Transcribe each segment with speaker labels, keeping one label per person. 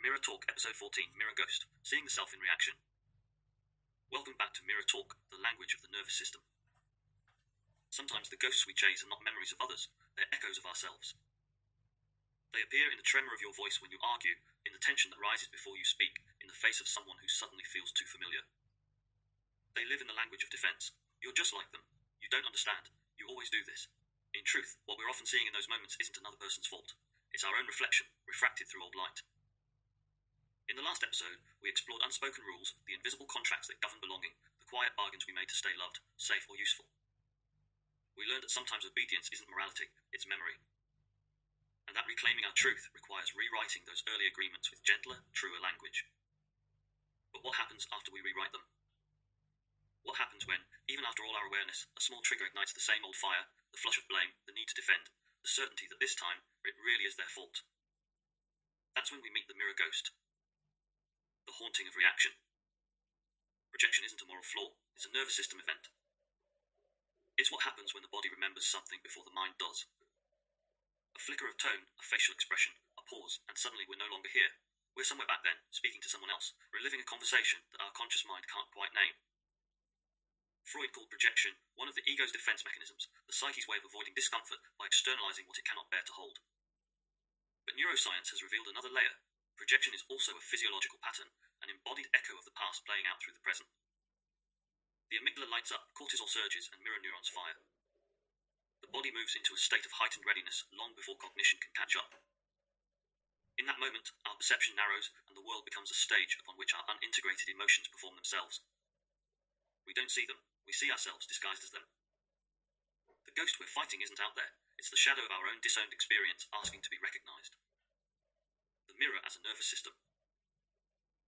Speaker 1: Mirror Talk, Episode 14, Mirror Ghost, Seeing the Self in Reaction. Welcome back to Mirror Talk, the language of the nervous system. Sometimes the ghosts we chase are not memories of others, they're echoes of ourselves. They appear in the tremor of your voice when you argue, in the tension that rises before you speak, in the face of someone who suddenly feels too familiar. They live in the language of defense. You're just like them. You don't understand. You always do this. In truth, what we're often seeing in those moments isn't another person's fault. It's our own reflection, refracted through old light. In the last episode, we explored unspoken rules, the invisible contracts that govern belonging, the quiet bargains we made to stay loved, safe, or useful. We learned that sometimes obedience isn't morality, it's memory. And that reclaiming our truth requires rewriting those early agreements with gentler, truer language. But what happens after we rewrite them? What happens when, even after all our awareness, a small trigger ignites the same old fire, the flush of blame, the need to defend, the certainty that this time, it really is their fault? That's when we meet the mirror ghost. The haunting of reaction. Projection isn't a moral flaw, it's a nervous system event. It's what happens when the body remembers something before the mind does. A flicker of tone, a facial expression, a pause, and suddenly we're no longer here. We're somewhere back then, speaking to someone else, reliving a conversation that our conscious mind can't quite name. Freud called projection one of the ego's defense mechanisms, the psyche's way of avoiding discomfort by externalizing what it cannot bear to hold. But neuroscience has revealed another layer. Projection is also a physiological pattern, an embodied echo of the past playing out through the present. The amygdala lights up, cortisol surges, and mirror neurons fire. The body moves into a state of heightened readiness long before cognition can catch up. In that moment, our perception narrows, and the world becomes a stage upon which our unintegrated emotions perform themselves. We don't see them, we see ourselves disguised as them. The ghost we're fighting isn't out there, it's the shadow of our own disowned experience asking to be recognized. The mirror as a nervous system.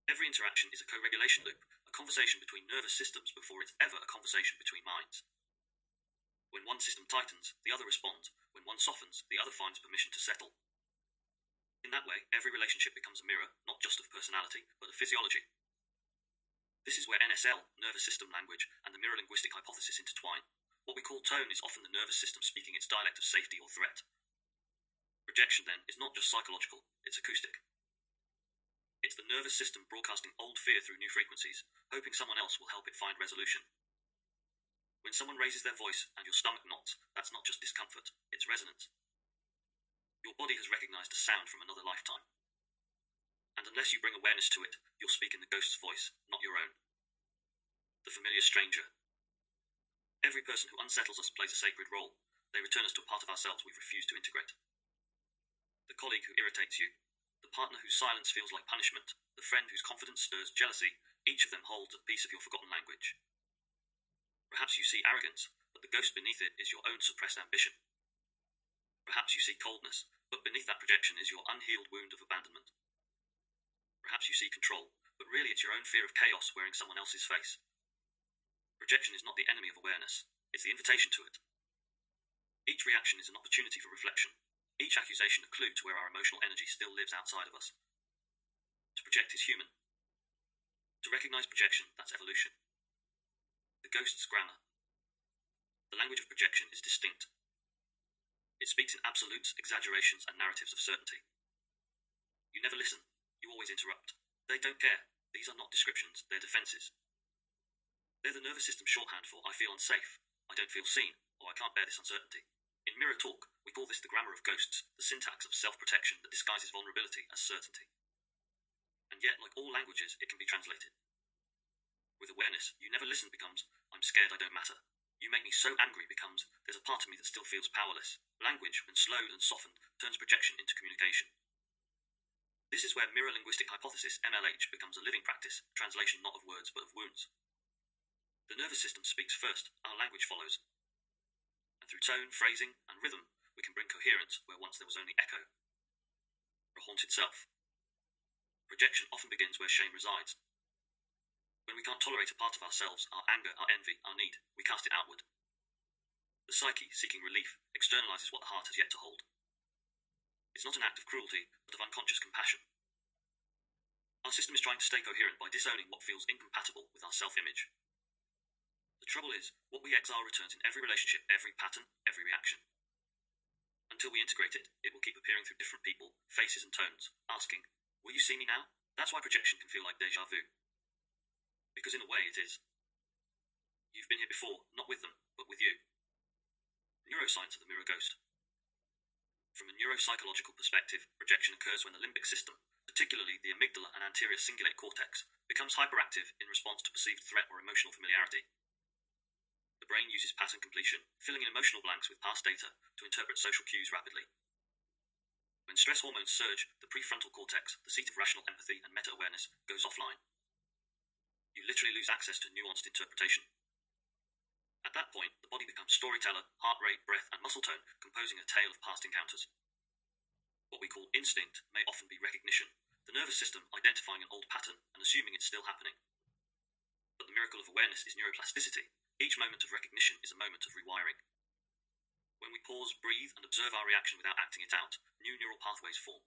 Speaker 1: Every interaction is a co-regulation loop, a conversation between nervous systems before it's ever a conversation between minds. When one system tightens, the other responds. When one softens, the other finds permission to settle. In that way, every relationship becomes a mirror, not just of personality, but of physiology. This is where NSL, nervous system language, and the mirror linguistic hypothesis intertwine. What we call tone is often the nervous system speaking its dialect of safety or threat. Projection, then, is not just psychological, it's acoustic. It's the nervous system broadcasting old fear through new frequencies, hoping someone else will help it find resolution. When someone raises their voice and your stomach knots, that's not just discomfort, it's resonance. Your body has recognized a sound from another lifetime. And unless you bring awareness to it, you'll speak in the ghost's voice, not your own. The familiar stranger. Every person who unsettles us plays a sacred role. They return us to a part of ourselves we've refused to integrate. The colleague who irritates you, the partner whose silence feels like punishment, the friend whose confidence stirs jealousy, each of them holds a piece of your forgotten language. Perhaps you see arrogance, but the ghost beneath it is your own suppressed ambition. Perhaps you see coldness, but beneath that projection is your unhealed wound of abandonment. Perhaps you see control, but really it's your own fear of chaos wearing someone else's face. Projection is not the enemy of awareness, it's the invitation to it. Each reaction is an opportunity for reflection. Each accusation a clue to where our emotional energy still lives outside of us. To project is human. To recognize projection, that's evolution. The ghost's grammar. The language of projection is distinct. It speaks in absolutes, exaggerations, and narratives of certainty. You never listen. You always interrupt. They don't care. These are not descriptions, they're defenses. They're the nervous system shorthand for I feel unsafe, I don't feel seen, or I can't bear this uncertainty. In Mirror Talk, we call this the grammar of ghosts, the syntax of self-protection that disguises vulnerability as certainty. And yet, like all languages, it can be translated. With awareness, you never listen becomes, I'm scared I don't matter. You make me so angry becomes, there's a part of me that still feels powerless. Language, when slowed and softened, turns projection into communication. This is where mirror linguistic hypothesis, MLH, becomes a living practice, translation not of words but of wounds. The nervous system speaks first, our language follows. And through tone, phrasing, and rhythm, we can bring coherence where once there was only echo. A haunted self. Projection often begins where shame resides. When we can't tolerate a part of ourselves, our anger, our envy, our need, we cast it outward. The psyche, seeking relief, externalizes what the heart has yet to hold. It's not an act of cruelty, but of unconscious compassion. Our system is trying to stay coherent by disowning what feels incompatible with our self-image. The trouble is, what we exile returns in every relationship, every pattern, every reaction. Until we integrate it, it will keep appearing through different people, faces and tones, asking, Will you see me now? That's why projection can feel like deja vu. Because in a way it is. You've been here before, not with them, but with you. Neuroscience of the mirror ghost. From a neuropsychological perspective, projection occurs when the limbic system, particularly the amygdala and anterior cingulate cortex, becomes hyperactive in response to perceived threat or emotional familiarity. The brain uses pattern completion, filling in emotional blanks with past data, to interpret social cues rapidly. When stress hormones surge, the prefrontal cortex, the seat of rational empathy and meta-awareness, goes offline. You literally lose access to nuanced interpretation. At that point, the body becomes storyteller, heart rate, breath, and muscle tone, composing a tale of past encounters. What we call instinct may often be recognition, the nervous system identifying an old pattern and assuming it's still happening. But the miracle of awareness is neuroplasticity. Each moment of recognition is a moment of rewiring. When we pause, breathe, and observe our reaction without acting it out, new neural pathways form.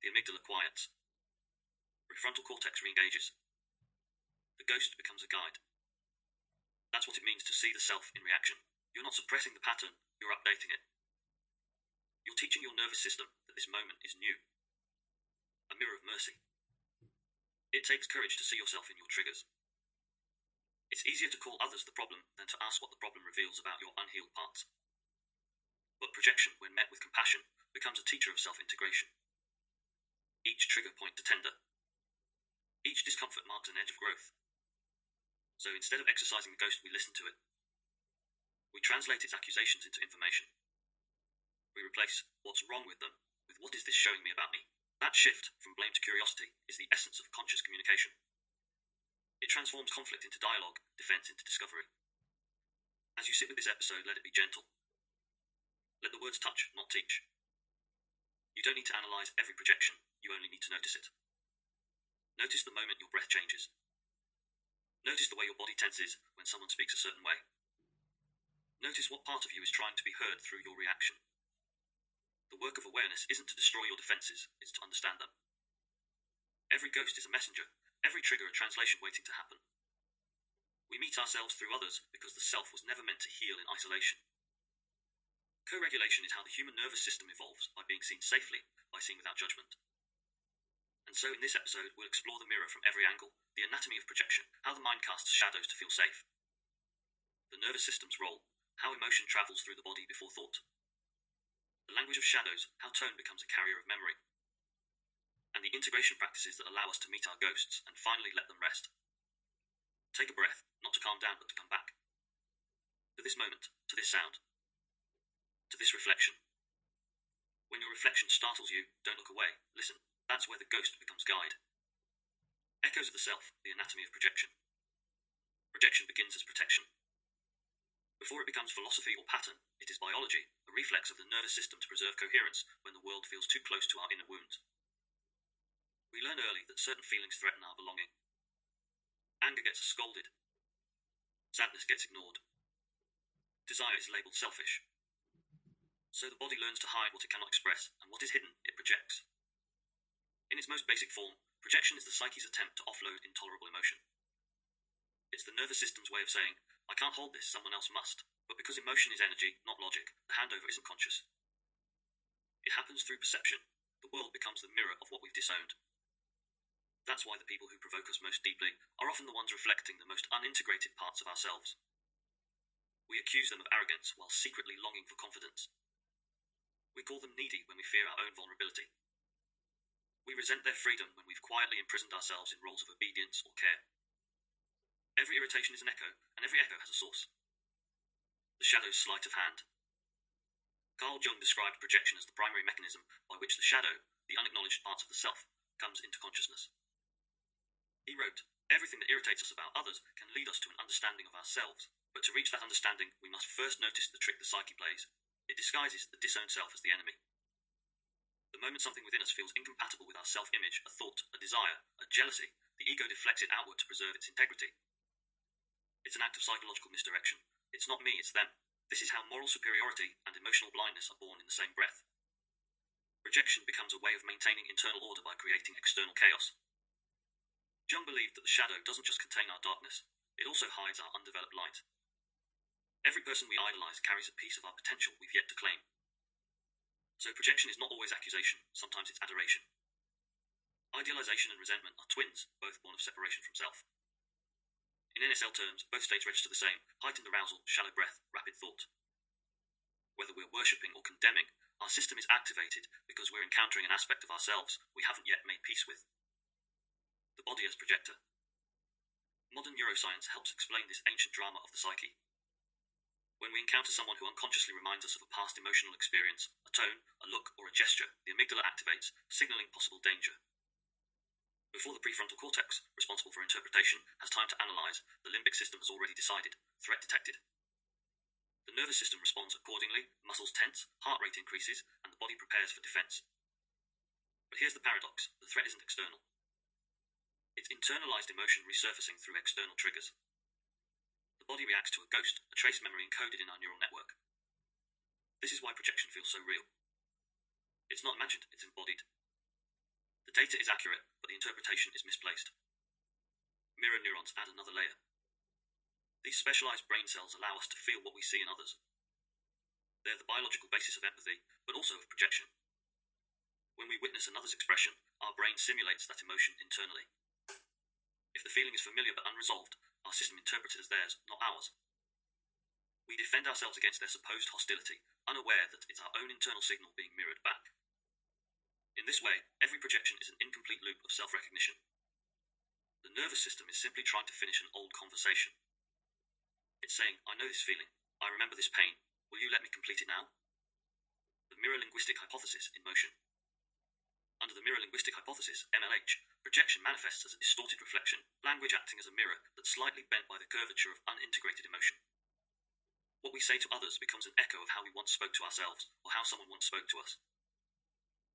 Speaker 1: The amygdala quiets. Prefrontal cortex re-engages. The ghost becomes a guide. That's what it means to see the self in reaction. You're not suppressing the pattern, you're updating it. You're teaching your nervous system that this moment is new. A mirror of mercy. It takes courage to see yourself in your triggers. It's easier to call others the problem than to ask what the problem reveals about your unhealed parts. But projection, when met with compassion, becomes a teacher of self-integration. Each trigger point to tender. Each discomfort marks an edge of growth. So instead of exercising the ghost, we listen to it. We translate its accusations into information. We replace what's wrong with them with what is this showing me about me. That shift from blame to curiosity is the essence of conscious communication. It transforms conflict into dialogue, defense into discovery. As you sit with this episode, let it be gentle. Let the words touch, not teach. You don't need to analyze every projection, you only need to notice it. Notice the moment your breath changes. Notice the way your body tenses when someone speaks a certain way. Notice what part of you is trying to be heard through your reaction. The work of awareness isn't to destroy your defenses, it's to understand them. Every ghost is a messenger, every trigger a translation waiting to happen. We meet ourselves through others because the self was never meant to heal in isolation. Co-regulation is how the human nervous system evolves, by being seen safely, by seeing without judgment. And so in this episode, we'll explore the mirror from every angle, the anatomy of projection, how the mind casts shadows to feel safe. The nervous system's role, how emotion travels through the body before thought. The language of shadows, how tone becomes a carrier of memory. And the integration practices that allow us to meet our ghosts and finally let them rest. Take a breath, not to calm down but to come back. To this moment, to this sound. To this reflection. When your reflection startles you, don't look away, listen. That's where the ghost becomes guide. Echoes of the self, the anatomy of projection. Projection begins as protection. Before it becomes philosophy or pattern, it is biology, a reflex of the nervous system to preserve coherence when the world feels too close to our inner wounds. We learn early that certain feelings threaten our belonging. Anger gets scolded. Sadness gets ignored. Desire is labelled selfish. So the body learns to hide what it cannot express, and what is hidden, it projects. In its most basic form, projection is the psyche's attempt to offload intolerable emotion. It's the nervous system's way of saying, I can't hold this, someone else must. But because emotion is energy, not logic, the handover isn't conscious. It happens through perception. The world becomes the mirror of what we've disowned. That's why the people who provoke us most deeply are often the ones reflecting the most unintegrated parts of ourselves. We accuse them of arrogance while secretly longing for confidence. We call them needy when we fear our own vulnerability. We resent their freedom when we've quietly imprisoned ourselves in roles of obedience or care. Every irritation is an echo, and every echo has a source. The shadow's sleight of hand. Carl Jung described projection as the primary mechanism by which the shadow, the unacknowledged parts of the self, comes into consciousness. He wrote, everything that irritates us about others can lead us to an understanding of ourselves, but to reach that understanding, we must first notice the trick the psyche plays. It disguises the disowned self as the enemy. The moment something within us feels incompatible with our self-image, a thought, a desire, a jealousy, the ego deflects it outward to preserve its integrity. It's an act of psychological misdirection. It's not me, it's them. This is how moral superiority and emotional blindness are born in the same breath. Projection becomes a way of maintaining internal order by creating external chaos. Jung believed that the shadow doesn't just contain our darkness, it also hides our undeveloped light. Every person we idolize carries a piece of our potential we've yet to claim. So projection is not always accusation, sometimes it's adoration. Idealization and resentment are twins, both born of separation from self. In NSL terms, both states register the same: heightened arousal, shallow breath, rapid thought. Whether we're worshipping or condemning, our system is activated because we're encountering an aspect of ourselves we haven't yet made peace with. The body as projector. Modern neuroscience helps explain this ancient drama of the psyche. When we encounter someone who unconsciously reminds us of a past emotional experience, a tone, a look, or a gesture, the amygdala activates, signaling possible danger. Before the prefrontal cortex, responsible for interpretation, has time to analyze, the limbic system has already decided: threat detected. The nervous system responds accordingly, muscles tense, heart rate increases, and the body prepares for defense. But here's the paradox: the threat isn't external. It's internalized emotion resurfacing through external triggers. The body reacts to a ghost, a trace memory encoded in our neural network. This is why projection feels so real. It's not imagined, it's embodied. The data is accurate, but the interpretation is misplaced. Mirror neurons add another layer. These specialized brain cells allow us to feel what we see in others. They're the biological basis of empathy, but also of projection. When we witness another's expression, our brain simulates that emotion internally. If the feeling is familiar but unresolved, our system interprets it as theirs, not ours. We defend ourselves against their supposed hostility, unaware that it's our own internal signal being mirrored back. In this way, every projection is an incomplete loop of self-recognition. The nervous system is simply trying to finish an old conversation. It's saying, I know this feeling, I remember this pain, will you let me complete it now? The mirror linguistic hypothesis in motion. Under the mirror linguistic hypothesis, MLH, projection manifests as a distorted reflection, language acting as a mirror that's slightly bent by the curvature of unintegrated emotion. What we say to others becomes an echo of how we once spoke to ourselves, or how someone once spoke to us.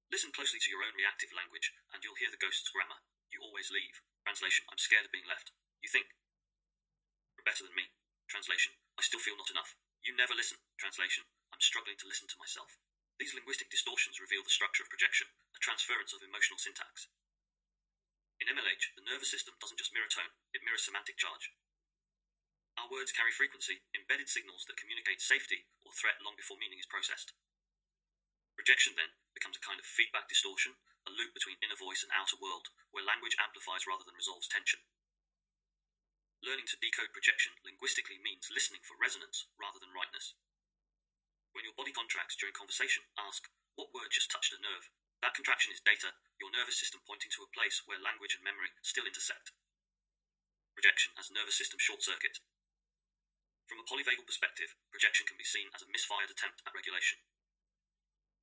Speaker 1: Listen closely to your own reactive language, and you'll hear the ghost's grammar. You always leave. Translation, I'm scared of being left. You think, you're better than me. Translation, I still feel not enough. You never listen. Translation, I'm struggling to listen to myself. These linguistic distortions reveal the structure of projection, a transference of emotional syntax. In MLH, the nervous system doesn't just mirror tone, it mirrors semantic charge. Our words carry frequency, embedded signals that communicate safety or threat long before meaning is processed. Projection, then, becomes a kind of feedback distortion, a loop between inner voice and outer world, where language amplifies rather than resolves tension. Learning to decode projection linguistically means listening for resonance rather than rightness. When your body contracts during conversation, ask, what word just touched a nerve? That contraction is data, your nervous system pointing to a place where language and memory still intersect. Projection as nervous system short circuit. From a polyvagal perspective, projection can be seen as a misfired attempt at regulation.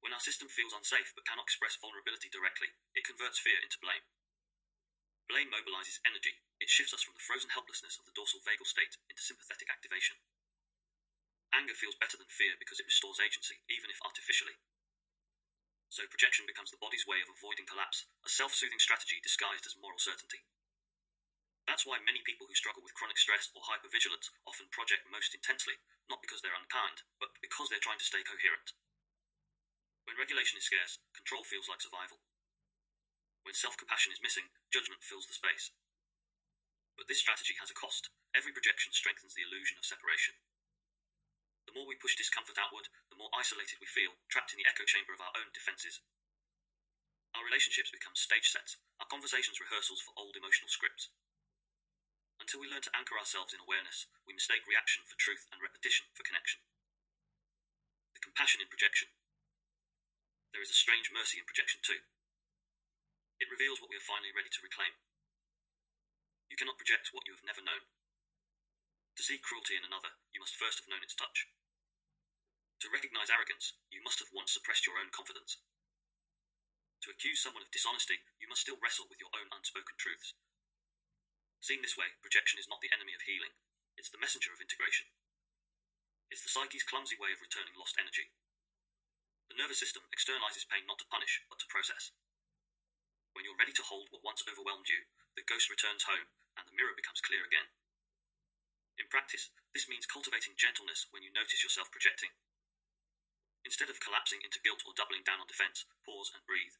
Speaker 1: When our system feels unsafe but cannot express vulnerability directly, it converts fear into blame. Blame mobilizes energy. It shifts us from the frozen helplessness of the dorsal vagal state into sympathetic activation. Anger feels better than fear because it restores agency, even if artificially. So projection becomes the body's way of avoiding collapse, a self-soothing strategy disguised as moral certainty. That's why many people who struggle with chronic stress or hypervigilance often project most intensely, not because they're unkind, but because they're trying to stay coherent. When regulation is scarce, control feels like survival. When self-compassion is missing, judgment fills the space. But this strategy has a cost. Every projection strengthens the illusion of separation. The more we push discomfort outward, the more isolated we feel, trapped in the echo chamber of our own defenses. Our relationships become stage sets, our conversations rehearsals for old emotional scripts. Until we learn to anchor ourselves in awareness, we mistake reaction for truth and repetition for connection. The compassion in projection. There is a strange mercy in projection too. It reveals what we are finally ready to reclaim. You cannot project what you have never known. To see cruelty in another, you must first have known its touch. To recognize arrogance, you must have once suppressed your own confidence. To accuse someone of dishonesty, you must still wrestle with your own unspoken truths. Seen this way, projection is not the enemy of healing. It's the messenger of integration. It's the psyche's clumsy way of returning lost energy. The nervous system externalizes pain not to punish, but to process. When you're ready to hold what once overwhelmed you, the ghost returns home, and the mirror becomes clear again. In practice, this means cultivating gentleness when you notice yourself projecting. Instead of collapsing into guilt or doubling down on defense, pause and breathe.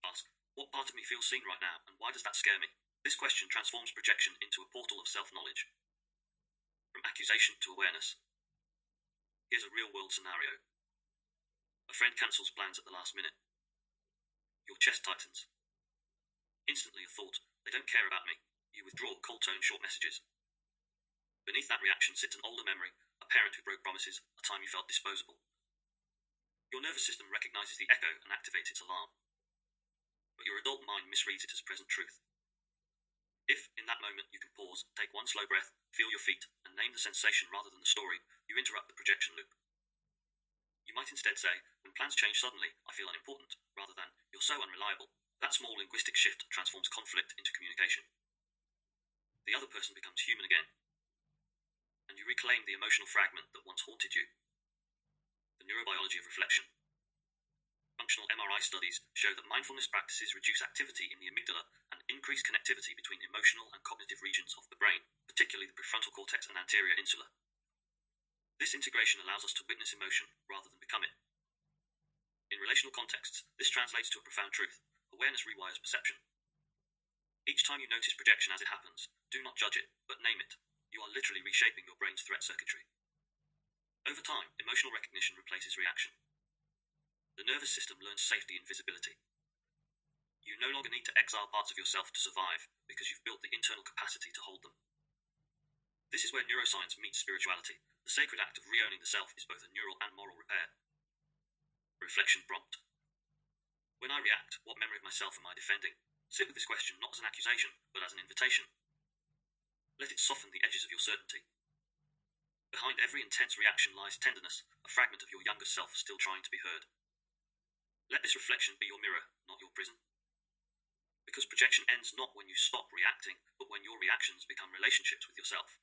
Speaker 1: Ask, what part of me feels seen right now, and why does that scare me? This question transforms projection into a portal of self-knowledge. From accusation to awareness. Here's a real-world scenario. A friend cancels plans at the last minute. Your chest tightens. Instantly a thought, they don't care about me. You withdraw cold tone short messages. Beneath that reaction sits an older memory, a parent who broke promises, a time you felt disposable. Your nervous system recognizes the echo and activates its alarm. But your adult mind misreads it as present truth. If, in that moment, you can pause, take one slow breath, feel your feet, and name the sensation rather than the story, you interrupt the projection loop. You might instead say, when plans change suddenly, I feel unimportant, rather than, you're so unreliable. That small linguistic shift transforms conflict into communication. The other person becomes human again, and you reclaim the emotional fragment that once haunted you. The neurobiology of reflection. Functional MRI studies show that mindfulness practices reduce activity in the amygdala and increase connectivity between emotional and cognitive regions of the brain, particularly the prefrontal cortex and anterior insula. This integration allows us to witness emotion rather than become it. In relational contexts, this translates to a profound truth. Awareness rewires perception. Each time you notice projection as it happens, do not judge it, but name it. You are literally reshaping your brain's threat circuitry. Over time, emotional recognition replaces reaction. The nervous system learns safety in visibility. You no longer need to exile parts of yourself to survive because you've built the internal capacity to hold them. This is where neuroscience meets spirituality. The sacred act of re-owning the self is both a neural and moral repair. Reflection prompt. When I react, what memory of myself am I defending? Sit with this question not as an accusation, but as an invitation. Let it soften the edges of your certainty. Behind every intense reaction lies tenderness, a fragment of your younger self still trying to be heard. Let this reflection be your mirror, not your prison. Because projection ends not when you stop reacting, but when your reactions become relationships with yourself.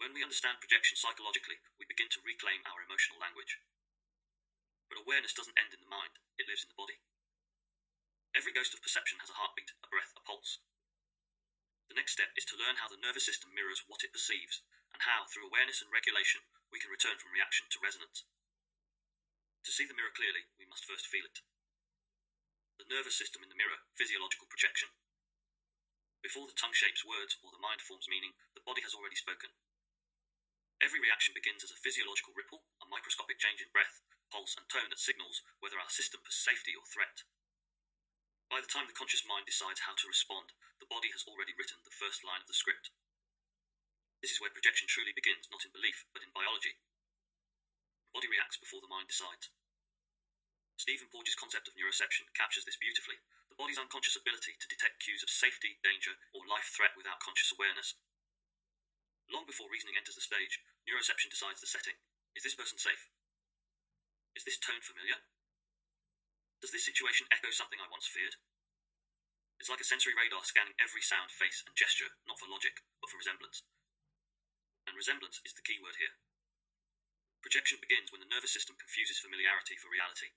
Speaker 1: When we understand projection psychologically, we begin to reclaim our emotional language. But awareness doesn't end in the mind, it lives in the body. Every ghost of perception has a heartbeat, a breath, a pulse. The next step is to learn how the nervous system mirrors what it perceives, and how, through awareness and regulation, we can return from reaction to resonance. To see the mirror clearly, we must first feel it. The nervous system in the mirror, physiological projection. Before the tongue shapes words or the mind forms meaning, the body has already spoken. Every reaction begins as a physiological ripple, a microscopic change in breath, pulse, and tone that signals whether our system has safety or threat. By the time the conscious mind decides how to respond, the body has already written the first line of the script. This is where projection truly begins, not in belief, but in biology. The body reacts before the mind decides. Stephen Porges' concept of neuroception captures this beautifully, the body's unconscious ability to detect cues of safety, danger, or life threat without conscious awareness. Long before reasoning enters the stage, neuroception decides the setting. Is this person safe? Is this tone familiar? Does this situation echo something I once feared? It's like a sensory radar scanning every sound, face, and gesture, not for logic, but for resemblance. And resemblance is the key word here. Projection begins when the nervous system confuses familiarity for reality.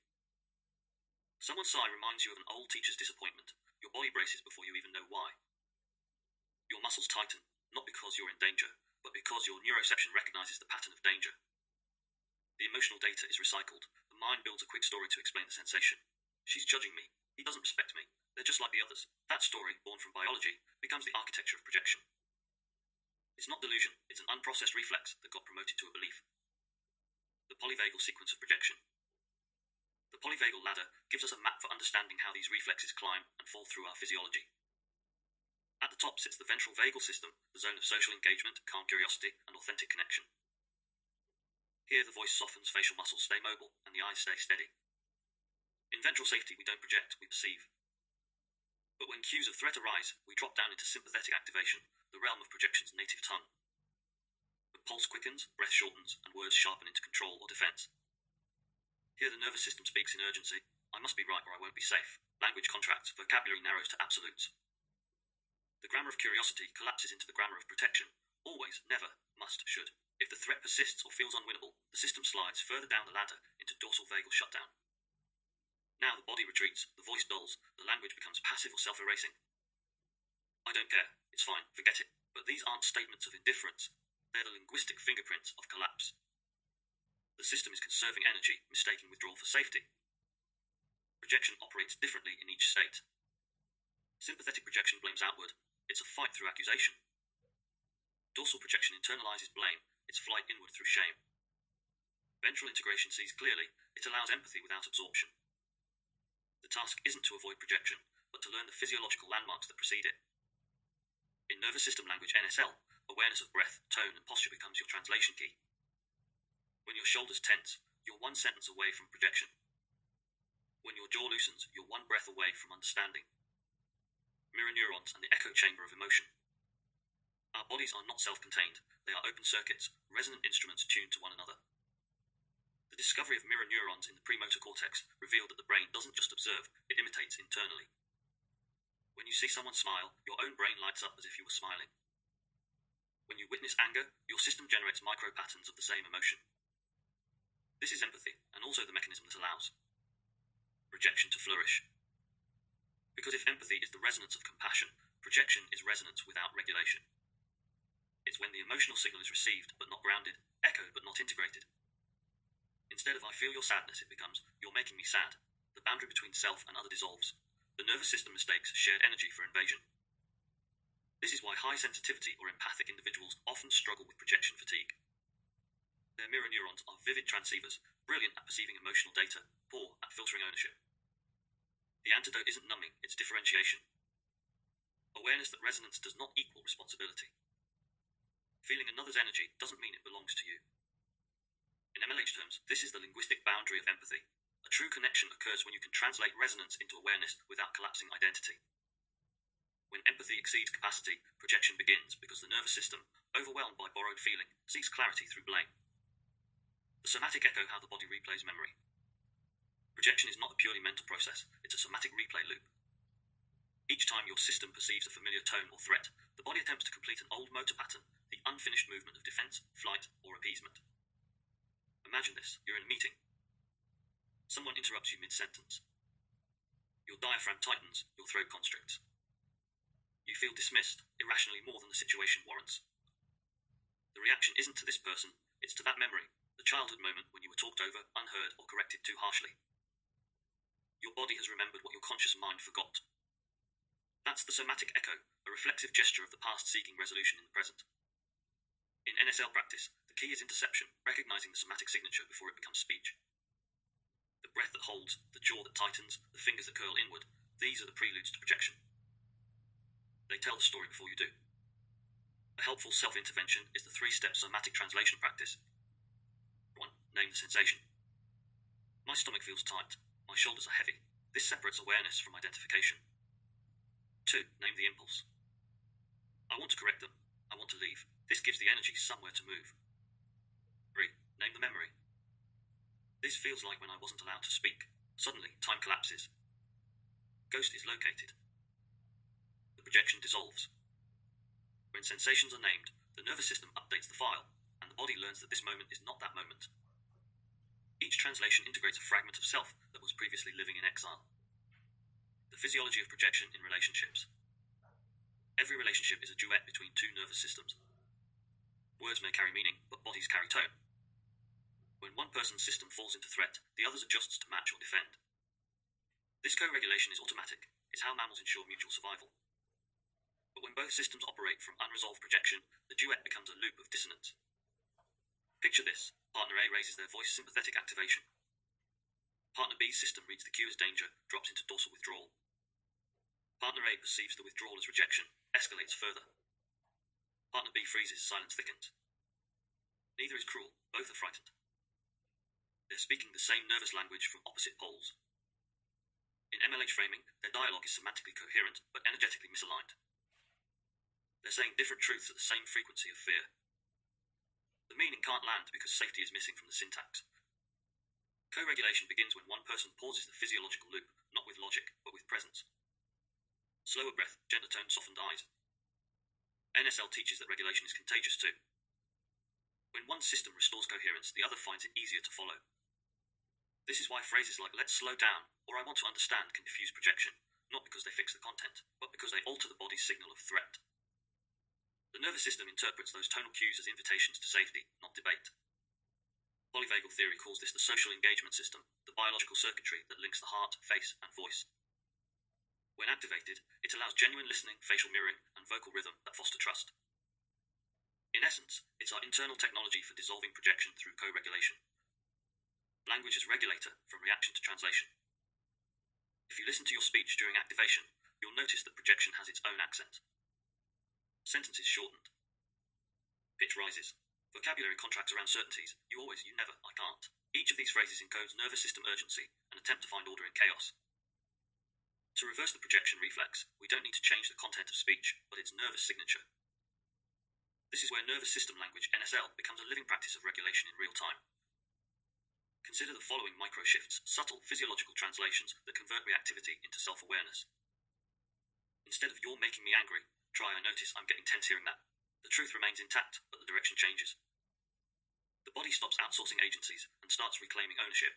Speaker 1: Someone's sigh reminds you of an old teacher's disappointment. Your body braces before you even know why. Your muscles tighten, not because you're in danger, but because your neuroception recognizes the pattern of danger. The emotional data is recycled. The mind builds a quick story to explain the sensation. She's judging me. He doesn't respect me. They're just like the others. That story, born from biology, becomes the architecture of projection. It's not delusion. It's an unprocessed reflex that got promoted to a belief. The polyvagal sequence of projection. The polyvagal ladder gives us a map for understanding how these reflexes climb and fall through our physiology. At the top sits the ventral vagal system, the zone of social engagement, calm curiosity, and authentic connection. Here the voice softens, facial muscles stay mobile, and the eyes stay steady. In ventral safety, we don't project, we perceive. But when cues of threat arise, we drop down into sympathetic activation, the realm of projection's native tongue. The pulse quickens, breath shortens, and words sharpen into control or defense. Here the nervous system speaks in urgency. I must be right or I won't be safe. Language contracts, vocabulary narrows to absolutes. The grammar of curiosity collapses into the grammar of protection. Always, never, must, should. If the threat persists or feels unwinnable, the system slides further down the ladder into dorsal vagal shutdown. Now the body retreats, the voice dulls, the language becomes passive or self-erasing. I don't care, it's fine, forget it. But these aren't statements of indifference. They're the linguistic fingerprints of collapse. The system is conserving energy, mistaking withdrawal for safety. Projection operates differently in each state. Sympathetic projection blames outward. It's a fight through accusation. Dorsal projection internalizes blame. It's flight inward through shame. Ventral integration sees clearly. It allows empathy without absorption. The task isn't to avoid projection, but to learn the physiological landmarks that precede it. In nervous system language NSL, awareness of breath, tone, and posture becomes your translation key. When your shoulders tense, you're one sentence away from projection. When your jaw loosens, you're one breath away from understanding. Mirror neurons and the echo chamber of emotion. Our bodies are not self-contained. They are open circuits, resonant instruments tuned to one another. The discovery of mirror neurons in the premotor cortex revealed that the brain doesn't just observe, it imitates internally. When you see someone smile, your own brain lights up as if you were smiling. When you witness anger, your system generates micro-patterns of the same emotion. This is empathy, and also the mechanism that allows projection to flourish. Because if empathy is the resonance of compassion, projection is resonance without regulation. It's when the emotional signal is received but not grounded, echoed but not integrated. Instead of I feel your sadness, it becomes you're making me sad. The boundary between self and other dissolves. The nervous system mistakes shared energy for invasion. This is why high sensitivity or empathic individuals often struggle with projection fatigue. Their mirror neurons are vivid transceivers, brilliant at perceiving emotional data, poor at filtering ownership. The antidote isn't numbing, it's differentiation. Awareness that resonance does not equal responsibility. Feeling another's energy doesn't mean it belongs to you. In MLH terms, this is the linguistic boundary of empathy. A true connection occurs when you can translate resonance into awareness without collapsing identity. When empathy exceeds capacity, projection begins because the nervous system, overwhelmed by borrowed feeling, seeks clarity through blame. The somatic echo how the body replays memory. Projection is not a purely mental process, it's a somatic replay loop. Each time your system perceives a familiar tone or threat, the body attempts to complete an old motor pattern, the unfinished movement of defense, flight, or appeasement. Imagine this, you're in a meeting. Someone interrupts you mid-sentence. Your diaphragm tightens, your throat constricts. You feel dismissed, irrationally more than the situation warrants. The reaction isn't to this person, it's to that memory, the childhood moment when you were talked over, unheard, or corrected too harshly. Your body has remembered what your conscious mind forgot. That's the somatic echo, a reflexive gesture of the past seeking resolution in the present. In NSL practice, the key is interception, recognizing the somatic signature before it becomes speech. The breath that holds, the jaw that tightens, the fingers that curl inward, these are the preludes to projection. They tell the story before you do. A helpful self-intervention is the three-step somatic translation practice. 1. Name the sensation. My stomach feels tight. My shoulders are heavy. This separates awareness from identification. 2. Name the impulse. I want to correct them. I want to leave. This gives the energy somewhere to move. 3. Name the memory. This feels like when I wasn't allowed to speak. Suddenly, time collapses. Ghost is located. The projection dissolves. When sensations are named, the nervous system updates the file, and the body learns that this moment is not that moment. Each translation integrates a fragment of self that was previously living in exile. The physiology of projection in relationships. Every relationship is a duet between two nervous systems. Words may carry meaning, but bodies carry tone. When one person's system falls into threat, the other's adjusts to match or defend. This co-regulation is automatic. It's how mammals ensure mutual survival. But when both systems operate from unresolved projection, the duet becomes a loop of dissonance. Picture this. Partner A raises their voice, sympathetic activation. Partner B's system reads the cue as danger, drops into dorsal withdrawal. Partner A perceives the withdrawal as rejection, escalates further. Partner B freezes, silence thickens. Neither is cruel, both are frightened. They're speaking the same nervous language from opposite poles. In MLH framing, their dialogue is semantically coherent, but energetically misaligned. They're saying different truths at the same frequency of fear. The meaning can't land because safety is missing from the syntax. Co-regulation begins when one person pauses the physiological loop, not with logic, but with presence. Slower breath, gentler tone, softened eyes. NSL teaches that regulation is contagious too. When one system restores coherence, the other finds it easier to follow. This is why phrases like "let's slow down" or "I want to understand" can diffuse projection, not because they fix the content, but because they alter the body's signal of threat. The nervous system interprets those tonal cues as invitations to safety, not debate. Polyvagal theory calls this the social engagement system, the biological circuitry that links the heart, face, and voice. When activated, it allows genuine listening, facial mirroring, and vocal rhythm that foster trust. In essence, it's our internal technology for dissolving projection through co-regulation. Language as regulator, from reaction to translation. If you listen to your speech during activation, you'll notice that projection has its own accent. Sentences shortened. Pitch rises. Vocabulary contracts around certainties. You always, you never, I can't. Each of these phrases encodes nervous system urgency, an attempt to find order in chaos. To reverse the projection reflex, we don't need to change the content of speech, but its nervous signature. This is where nervous system language, NSL, becomes a living practice of regulation in real time. Consider the following micro-shifts, subtle physiological translations that convert reactivity into self-awareness. Instead of "you're making me angry," try "I notice I'm getting tense hearing that." The truth remains intact, but the direction changes. The body stops outsourcing agencies and starts reclaiming ownership.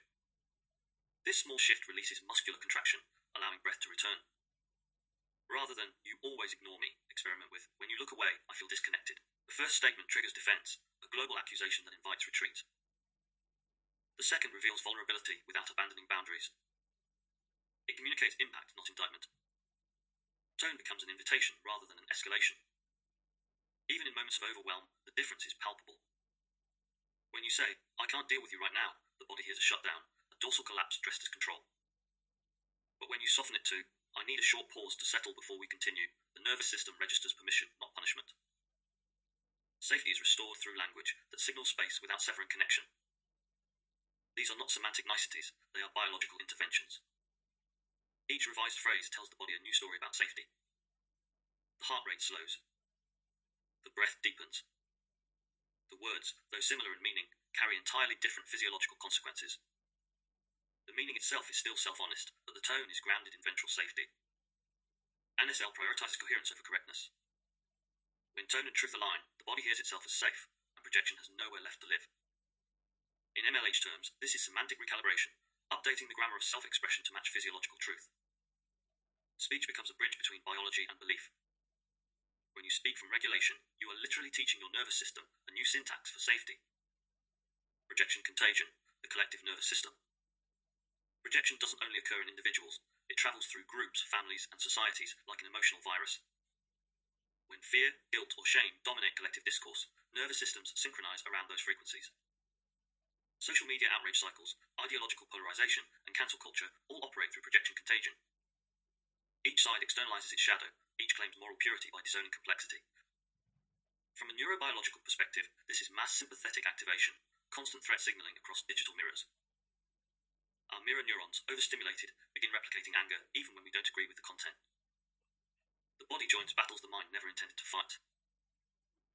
Speaker 1: This small shift releases muscular contraction, allowing breath to return. Rather than "you always ignore me," experiment with "when you look away, I feel disconnected." The first statement triggers defense, a global accusation that invites retreat. The second reveals vulnerability without abandoning boundaries. It communicates impact, not indictment. Tone becomes an invitation rather than an escalation. Even in moments of overwhelm, the difference is palpable. When you say, "I can't deal with you right now," the body hears a shutdown, a dorsal collapse dressed as control. But when you soften it to, "I need a short pause to settle before we continue," the nervous system registers permission, not punishment. Safety is restored through language that signals space without severing connection. These are not semantic niceties, they are biological interventions. Each revised phrase tells the body a new story about safety. The heart rate slows. The breath deepens. The words, though similar in meaning, carry entirely different physiological consequences. The meaning itself is still self-honest, but the tone is grounded in ventral safety. NSL prioritizes coherence over correctness. When tone and truth align, the body hears itself as safe, and projection has nowhere left to live. In MLH terms, this is semantic recalibration, updating the grammar of self-expression to match physiological truth. Speech becomes a bridge between biology and belief. When you speak from regulation, you are literally teaching your nervous system a new syntax for safety. Projection contagion, the collective nervous system. Projection doesn't only occur in individuals, it travels through groups, families, and societies like an emotional virus. When fear, guilt, or shame dominate collective discourse, nervous systems synchronize around those frequencies. Social media outrage cycles, ideological polarization, and cancel culture all operate through projection contagion. Each side externalizes its shadow, each claims moral purity by disowning complexity. From a neurobiological perspective, this is mass sympathetic activation, constant threat signaling across digital mirrors. Our mirror neurons, overstimulated, begin replicating anger even when we don't agree with the content. The body joins battles the mind never intended to fight.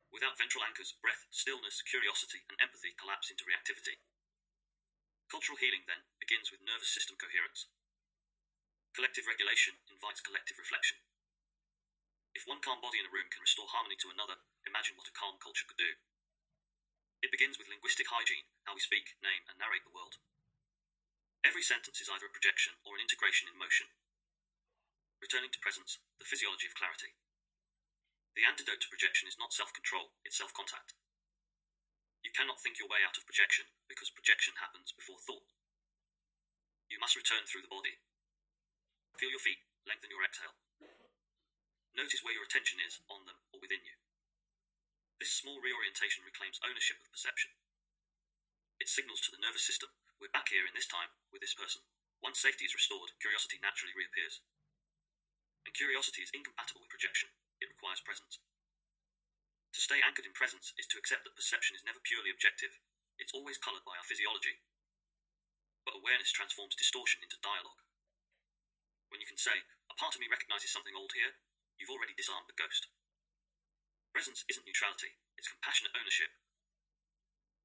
Speaker 1: Without ventral anchors, breath, stillness, curiosity, and empathy collapse into reactivity. Cultural healing, then, begins with nervous system coherence. Collective regulation invites collective reflection. If one calm body in a room can restore harmony to another, imagine what a calm culture could do. It begins with linguistic hygiene, how we speak, name, and narrate the world. Every sentence is either a projection or an integration in motion. Returning to presence, the physiology of clarity. The antidote to projection is not self-control, it's self-contact. You cannot think your way out of projection because projection happens before thought. You must return through the body. Feel your feet, lengthen your exhale. Notice where your attention is, on them or within you. This small reorientation reclaims ownership of perception. It signals to the nervous system, we're back here in this time, with this person. Once safety is restored, curiosity naturally reappears. And curiosity is incompatible with projection. It requires presence. To stay anchored in presence is to accept that perception is never purely objective. It's always colored by our physiology. But awareness transforms distortion into dialogue. When you can say, a part of me recognizes something old here, you've already disarmed the ghost. Presence isn't neutrality, it's compassionate ownership.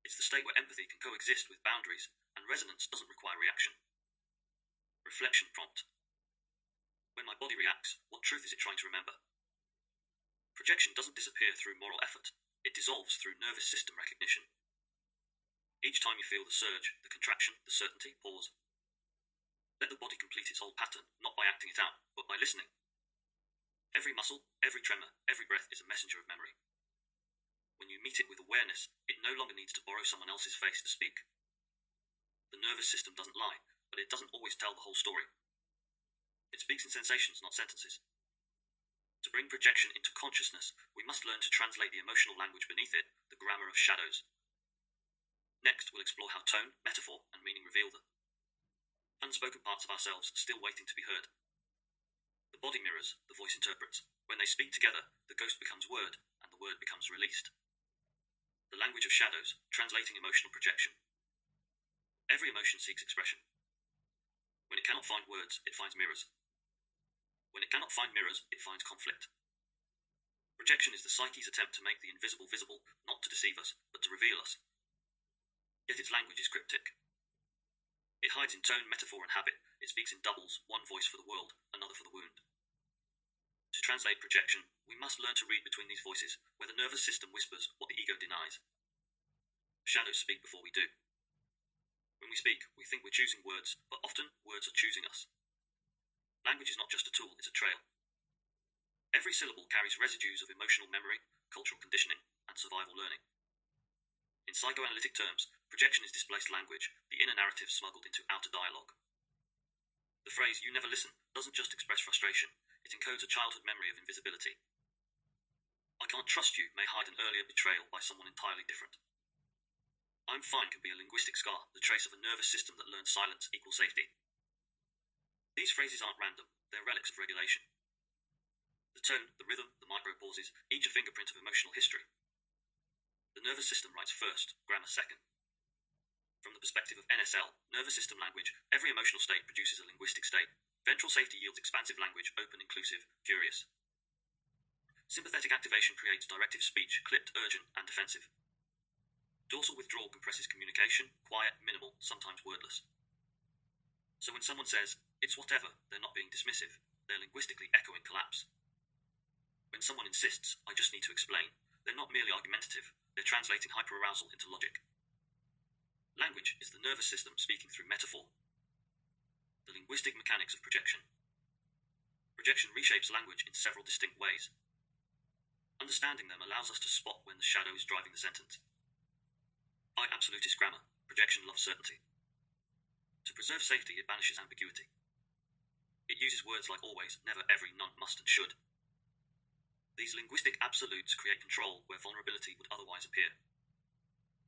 Speaker 1: It's the state where empathy can coexist with boundaries, and resonance doesn't require reaction. Reflection prompt. When my body reacts, what truth is it trying to remember? Projection doesn't disappear through moral effort, it dissolves through nervous system recognition. Each time you feel the surge, the contraction, the certainty, pause. Let the body complete its old pattern, not by acting it out, but by listening. Every muscle, every tremor, every breath is a messenger of memory. When you meet it with awareness, it no longer needs to borrow someone else's face to speak. The nervous system doesn't lie, but it doesn't always tell the whole story. It speaks in sensations, not sentences. To bring projection into consciousness, we must learn to translate the emotional language beneath it, the grammar of shadows. Next, we'll explore how tone, metaphor, and meaning reveal the unspoken parts of ourselves still waiting to be heard. The body mirrors, the voice interprets. When they speak together, the ghost becomes word, and the word becomes released. The language of shadows, translating emotional projection. Every emotion seeks expression. When it cannot find words, it finds mirrors. When it cannot find mirrors, it finds conflict. Projection is the psyche's attempt to make the invisible visible, not to deceive us, but to reveal us. Yet its language is cryptic. It hides in tone, metaphor, and habit. It speaks in doubles, one voice for the world, another for the wound. To translate projection, we must learn to read between these voices, where the nervous system whispers what the ego denies. Shadows speak before we do. When we speak, we think we're choosing words, but often words are choosing us. Language is not just a tool, it's a trail. Every syllable carries residues of emotional memory, cultural conditioning, and survival learning. In psychoanalytic terms, projection is displaced language, the inner narrative smuggled into outer dialogue. The phrase, "you never listen," doesn't just express frustration, it encodes a childhood memory of invisibility. "I can't trust you" may hide an earlier betrayal by someone entirely different. "I'm fine" can be a linguistic scar, the trace of a nervous system that learned silence equals safety. These phrases aren't random, they're relics of regulation. The tone, the rhythm, the micro-pauses, each a fingerprint of emotional history. The nervous system writes first, grammar second. From the perspective of NSL, nervous system language, every emotional state produces a linguistic state. Ventral safety yields expansive language, open, inclusive, curious. Sympathetic activation creates directive speech, clipped, urgent, and defensive. Dorsal withdrawal compresses communication, quiet, minimal, sometimes wordless. So when someone says, "it's whatever," they're not being dismissive, they're linguistically echoing collapse. When someone insists, "I just need to explain," they're not merely argumentative, they're translating hyperarousal into logic. Language is the nervous system speaking through metaphor. The linguistic mechanics of projection. Projection reshapes language in several distinct ways. Understanding them allows us to spot when the shadow is driving the sentence. By absolutist grammar, projection loves certainty. To preserve safety, it banishes ambiguity. It uses words like always, never, every, none, must, and should. These linguistic absolutes create control where vulnerability would otherwise appear.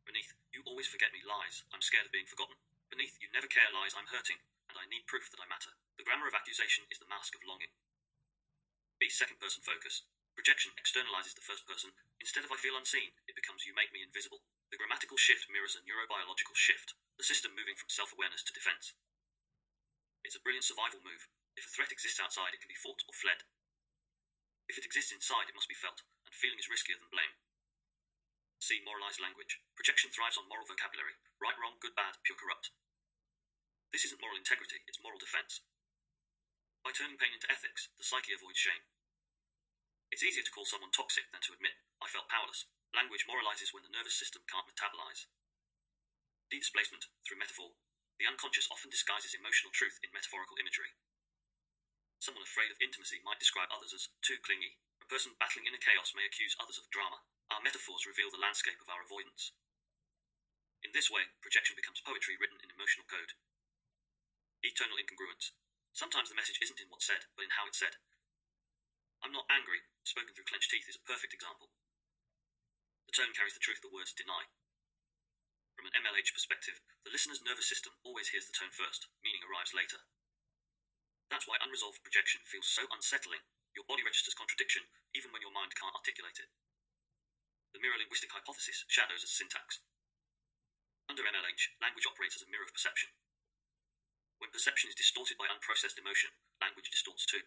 Speaker 1: Beneath, "you always forget me" lies, "I'm scared of being forgotten." Beneath, "you never care" lies, "I'm hurting, and I need proof that I matter." The grammar of accusation is the mask of longing. B. Second-person focus. Projection externalizes the first person. Instead of "I feel unseen," it becomes "you make me invisible." The grammatical shift mirrors a neurobiological shift, the system moving from self-awareness to defense. It's a brilliant survival move. If a threat exists outside, it can be fought or fled. If it exists inside, it must be felt, and feeling is riskier than blame. C. Moralized language. Projection thrives on moral vocabulary. Right, wrong, good, bad, pure, corrupt. This isn't moral integrity, it's moral defense. By turning pain into ethics, the psyche avoids shame. It's easier to call someone toxic than to admit, "I felt powerless." Language moralizes when the nervous system can't metabolize. De-displacement, through metaphor. The unconscious often disguises emotional truth in metaphorical imagery. Someone afraid of intimacy might describe others as too clingy. A person battling inner chaos may accuse others of drama. Our metaphors reveal the landscape of our avoidance. In this way, projection becomes poetry written in emotional code. Eternal incongruence. Sometimes the message isn't in what's said, but in how it's said. "I'm not angry," spoken through clenched teeth, is a perfect example. The tone carries the truth the words deny. From an MLH perspective, the listener's nervous system always hears the tone first, meaning arrives later. That's why unresolved projection feels so unsettling. Your body registers contradiction, even when your mind can't articulate it. The mirror linguistic hypothesis, shadows as syntax. Under MLH, language operates as a mirror of perception. When perception is distorted by unprocessed emotion, language distorts too.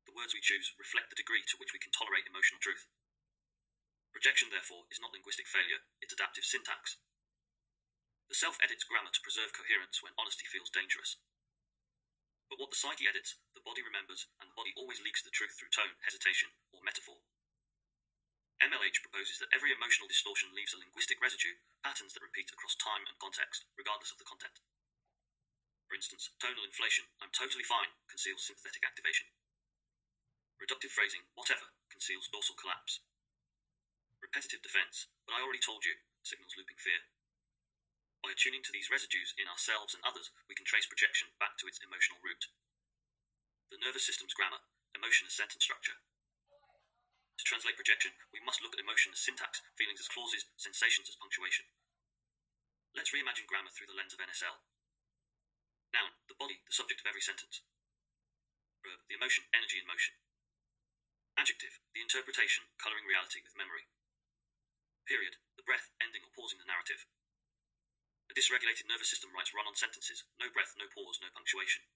Speaker 1: The words we choose reflect the degree to which we can tolerate emotional truth. Projection, therefore, is not linguistic failure, it's adaptive syntax. The self edits grammar to preserve coherence when honesty feels dangerous. But what the psyche edits, the body remembers, and the body always leaks the truth through tone, hesitation, or metaphor. MLH proposes that every emotional distortion leaves a linguistic residue, patterns that repeat across time and context, regardless of the content. For instance, tonal inflation, "I'm totally fine," conceals sympathetic activation. Reductive phrasing, "whatever," conceals dorsal collapse. Repetitive defense, "but I already told you," signals looping fear. By attuning to these residues in ourselves and others, we can trace projection back to its emotional root. The nervous system's grammar, emotion as sentence structure. To translate projection, we must look at emotion as syntax, feelings as clauses, sensations as punctuation. Let's reimagine grammar through the lens of NSL. Noun, the body, the subject of every sentence. Verb, the emotion, energy in motion. Adjective, the interpretation, colouring reality with memory. Period, the breath, ending or pausing the narrative. A dysregulated nervous system writes run-on sentences, no breath, no pause, no punctuation.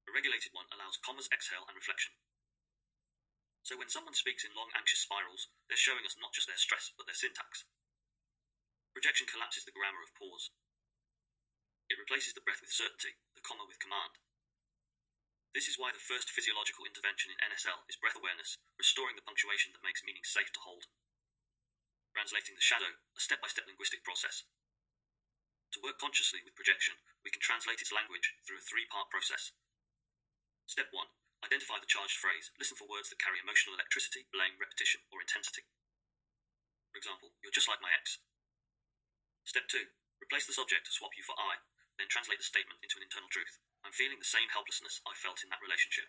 Speaker 1: A regulated one allows commas, exhale, and reflection. So when someone speaks in long, anxious spirals, they're showing us not just their stress, but their syntax. Projection collapses the grammar of pause. It replaces the breath with certainty, the comma with command. This is why the first physiological intervention in NSL is breath awareness, restoring the punctuation that makes meaning safe to hold. Translating the shadow, a step-by-step linguistic process. To work consciously with projection, we can translate its language through a three-part process. Step 1. Identify the charged phrase. Listen for words that carry emotional electricity, blame, repetition, or intensity. For example, you're just like my ex. Step 2. Replace the subject, swap you for I, then translate the statement into an internal truth. I'm feeling the same helplessness I felt in that relationship.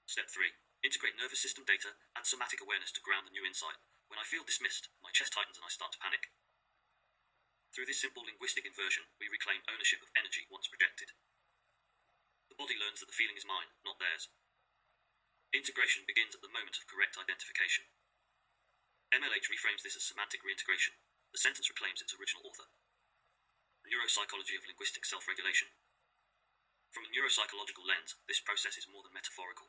Speaker 1: Step 3. Integrate nervous system data, add somatic awareness to ground the new insight. When I feel dismissed, my chest tightens and I start to panic. Through this simple linguistic inversion, we reclaim ownership of energy once projected. The body learns that the feeling is mine, not theirs. Integration begins at the moment of correct identification. MLH reframes this as semantic reintegration. The sentence reclaims its original author. Neuropsychology of linguistic self-regulation. From a neuropsychological lens, this process is more than metaphorical.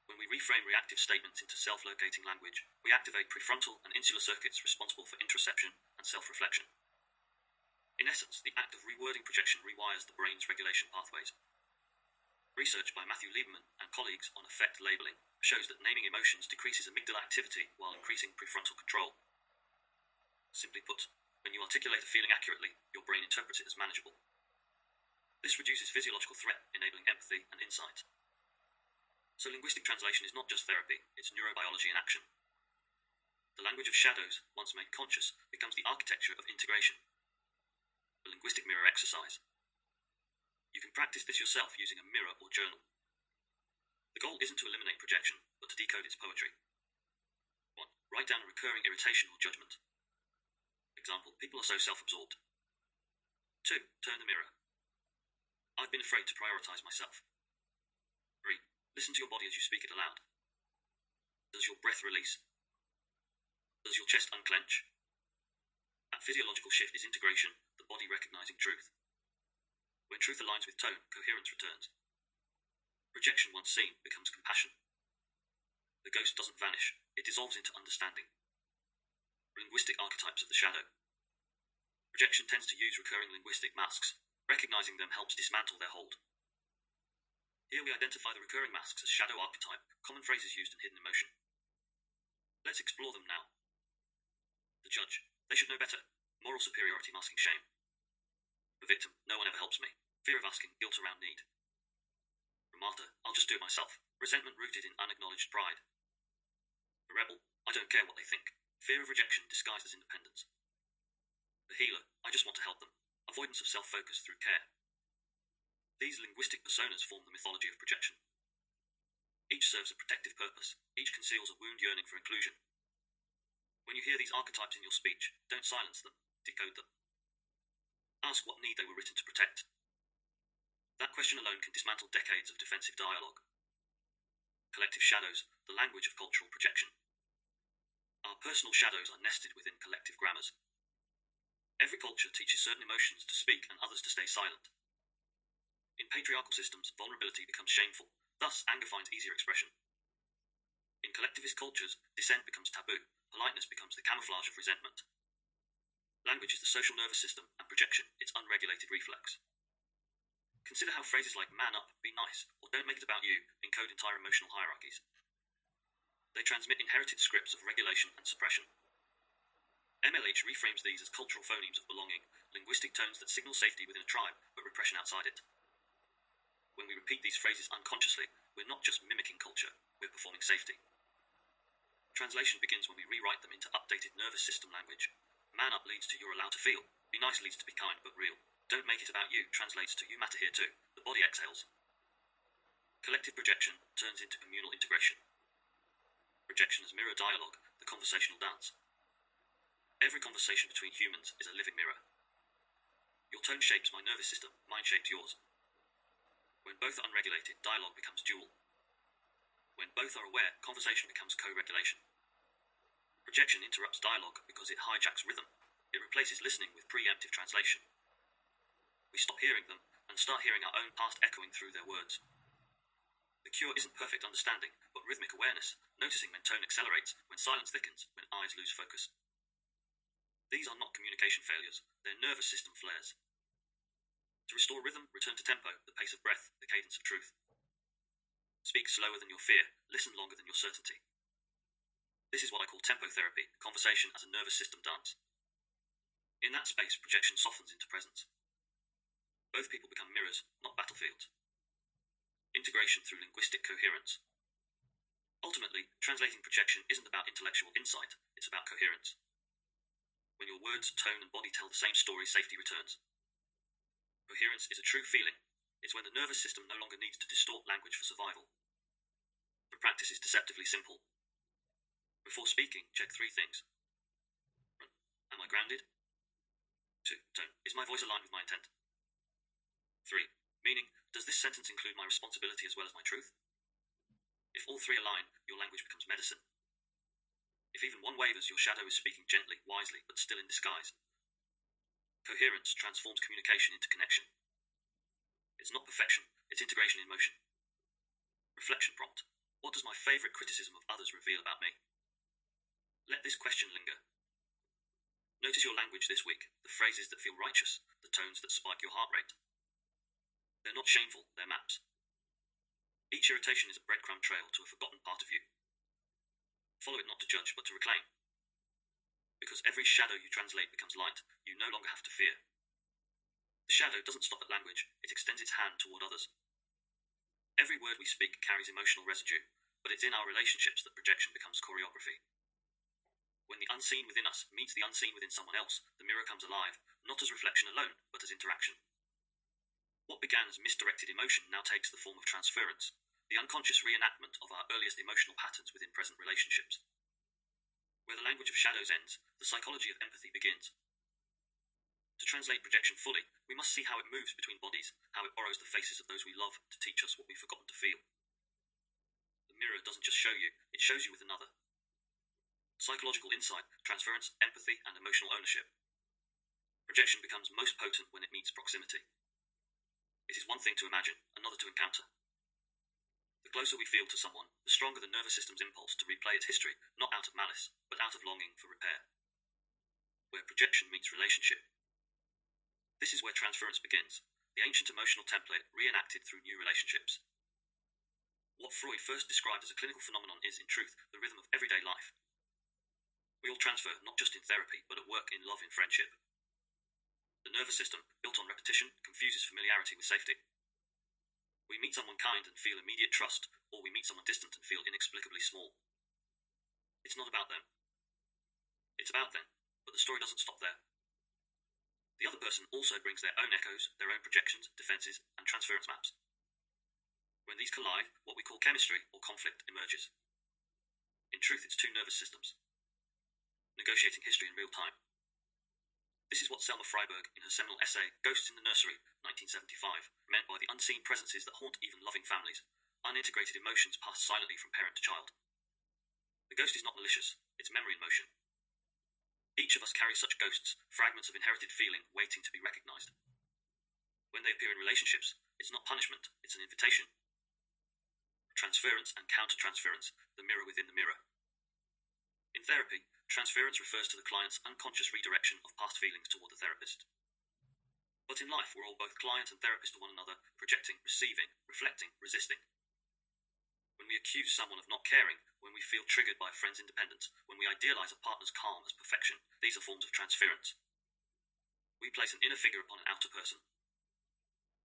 Speaker 1: When we reframe reactive statements into self-locating language, we activate prefrontal and insular circuits responsible for introception and self-reflection. In essence, the act of rewording projection rewires the brain's regulation pathways. Research by Matthew Lieberman and colleagues on affect labeling shows that naming emotions decreases amygdala activity while increasing prefrontal control. Simply put, when you articulate a feeling accurately, your brain interprets it as manageable. This reduces physiological threat, enabling empathy and insight. So linguistic translation is not just therapy, it's neurobiology in action. The language of shadows, once made conscious, becomes the architecture of integration. A linguistic mirror exercise. You can practice this yourself using a mirror or journal. The goal isn't to eliminate projection, but to decode its poetry. 1. Write down a recurring irritation or judgment. Example, people are so self-absorbed. 2. Turn the mirror. I've been afraid to prioritize myself. 3. Listen to your body as you speak it aloud. Does your breath release? Does your chest unclench? That physiological shift is integration, the body recognizing truth. When truth aligns with tone, coherence returns. Projection once seen becomes compassion. The ghost doesn't vanish, it dissolves into understanding. Linguistic archetypes of the shadow. Projection tends to use recurring linguistic masks. Recognizing them helps dismantle their hold. Here we identify the recurring masks as shadow archetype, common phrases used in hidden emotion. Let's explore them now. The judge. They should know better. Moral superiority masking shame. The victim. No one ever helps me. Fear of asking, guilt around need. The martyr. I'll just do it myself. Resentment rooted in unacknowledged pride. The rebel. I don't care what they think. Fear of rejection disguised as independence. The healer. I just want to help them. Avoidance of self-focus through care. These linguistic personas form the mythology of projection. Each serves a protective purpose. Each conceals a wound yearning for inclusion. When you hear these archetypes in your speech, don't silence them, decode them. Ask what need they were written to protect. That question alone can dismantle decades of defensive dialogue. Collective shadows, the language of cultural projection. Our personal shadows are nested within collective grammars. Every culture teaches certain emotions to speak and others to stay silent. In patriarchal systems, vulnerability becomes shameful. Thus, anger finds easier expression. In collectivist cultures, dissent becomes taboo. Politeness becomes the camouflage of resentment. Language is the social nervous system, and projection, its unregulated reflex. Consider how phrases like man up, be nice, or don't make it about you encode entire emotional hierarchies. They transmit inherited scripts of regulation and suppression. MLH reframes these as cultural phonemes of belonging, linguistic tones that signal safety within a tribe, but repression outside it. When we repeat these phrases unconsciously, we're not just mimicking culture, we're performing safety. Translation begins when we rewrite them into updated nervous system language. Man up leads to you're allowed to feel. Be nice leads to be kind but real. Don't make it about you translates to you matter here too. The body exhales. Collective projection turns into communal integration. Projection as mirror dialogue, the conversational dance. Every conversation between humans is a living mirror. Your tone shapes my nervous system, mine shapes yours. When both are unregulated, dialogue becomes dual. When both are aware, conversation becomes co-regulation. Projection interrupts dialogue because it hijacks rhythm. It replaces listening with preemptive translation. We stop hearing them and start hearing our own past echoing through their words. The cure isn't perfect understanding, but rhythmic awareness, noticing when tone accelerates, when silence thickens, when eyes lose focus. These are not communication failures, they're nervous system flares. To restore rhythm, return to tempo, the pace of breath, the cadence of truth. Speak slower than your fear, listen longer than your certainty. This is what I call tempo therapy, conversation as a nervous system dance. In that space, projection softens into presence. Both people become mirrors, not battlefields. Integration through linguistic coherence. Ultimately, translating projection isn't about intellectual insight, it's about coherence. When your words, tone, and body tell the same story, safety returns. Coherence is a true feeling. It's when the nervous system no longer needs to distort language for survival. The practice is deceptively simple. Before speaking, check 3 things. 1. Am I grounded? 2. Tone. Is my voice aligned with my intent? 3. Meaning, does this sentence include my responsibility as well as my truth? If all 3 align, your language becomes medicine. If even one wavers, your shadow is speaking gently, wisely, but still in disguise. Coherence transforms communication into connection. It's not perfection, it's integration in motion. Reflection prompt. What does my favorite criticism of others reveal about me? Let this question linger. Notice your language this week, the phrases that feel righteous, the tones that spike your heart rate. They're not shameful, they're maps. Each irritation is a breadcrumb trail to a forgotten part of you. Follow it not to judge, but to reclaim. Because every shadow you translate becomes light, you no longer have to fear. The shadow doesn't stop at language, it extends its hand toward others. Every word we speak carries emotional residue, but it's in our relationships that projection becomes choreography. When the unseen within us meets the unseen within someone else, the mirror comes alive, not as reflection alone, but as interaction. What began as misdirected emotion now takes the form of transference, the unconscious reenactment of our earliest emotional patterns within present relationships. Where the language of shadows ends, the psychology of empathy begins. To translate projection fully, we must see how it moves between bodies, how it borrows the faces of those we love to teach us what we've forgotten to feel. The mirror doesn't just show you, it shows you with another. Psychological insight, transference, empathy, and emotional ownership. Projection becomes most potent when it meets proximity. It is one thing to imagine, another to encounter. The closer we feel to someone, the stronger the nervous system's impulse to replay its history, not out of malice, but out of longing for repair. Where projection meets relationship. This is where transference begins, the ancient emotional template reenacted through new relationships. What Freud first described as a clinical phenomenon is, in truth, the rhythm of everyday life. We all transfer, not just in therapy, but at work, in love, in friendship. The nervous system, built on repetition, confuses familiarity with safety. We meet someone kind and feel immediate trust, or we meet someone distant and feel inexplicably small. It's not about them. It's about them, but the story doesn't stop there. The other person also brings their own echoes, their own projections, defenses, and transference maps. When these collide, what we call chemistry or conflict emerges. In truth, it's 2 nervous systems, negotiating history in real time. This is what Selma Freiberg, in her seminal essay, Ghosts in the Nursery, 1975, meant by the unseen presences that haunt even loving families, unintegrated emotions passed silently from parent to child. The ghost is not malicious, it's memory in motion. Each of us carries such ghosts, fragments of inherited feeling waiting to be recognized. When they appear in relationships, it's not punishment, it's an invitation. Transference and counter-transference, the mirror within the mirror. In therapy, transference refers to the client's unconscious redirection of past feelings toward the therapist. But in life, we're all both client and therapist to one another, projecting, receiving, reflecting, resisting. When we accuse someone of not caring, when we feel triggered by a friend's independence, when we idealise a partner's calm as perfection, these are forms of transference. We place an inner figure upon an outer person.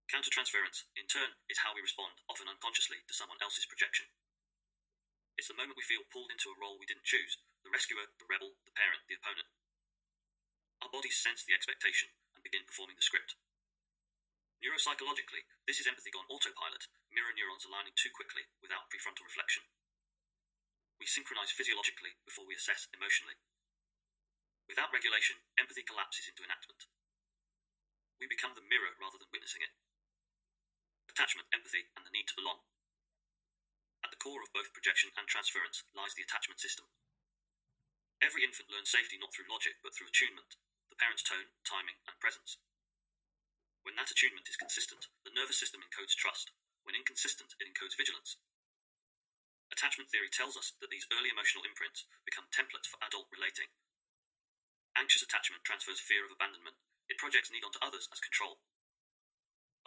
Speaker 1: Counter-transference, in turn, is how we respond, often unconsciously, to someone else's projection. It's the moment we feel pulled into a role we didn't choose, the rescuer, the rebel, the parent, the opponent. Our bodies sense the expectation and begin performing the script. Neuropsychologically, this is empathy gone autopilot, mirror neurons aligning too quickly without prefrontal reflection. We synchronize physiologically before we assess emotionally. Without regulation, empathy collapses into enactment. We become the mirror rather than witnessing it. Attachment, empathy, and the need to belong. At the core of both projection and transference lies the attachment system. Every infant learns safety not through logic, but through attunement, the parent's tone, timing, and presence. When that attunement is consistent, the nervous system encodes trust. When inconsistent, it encodes vigilance. Attachment theory tells us that these early emotional imprints become templates for adult relating. Anxious attachment transfers fear of abandonment. It projects need onto others as control.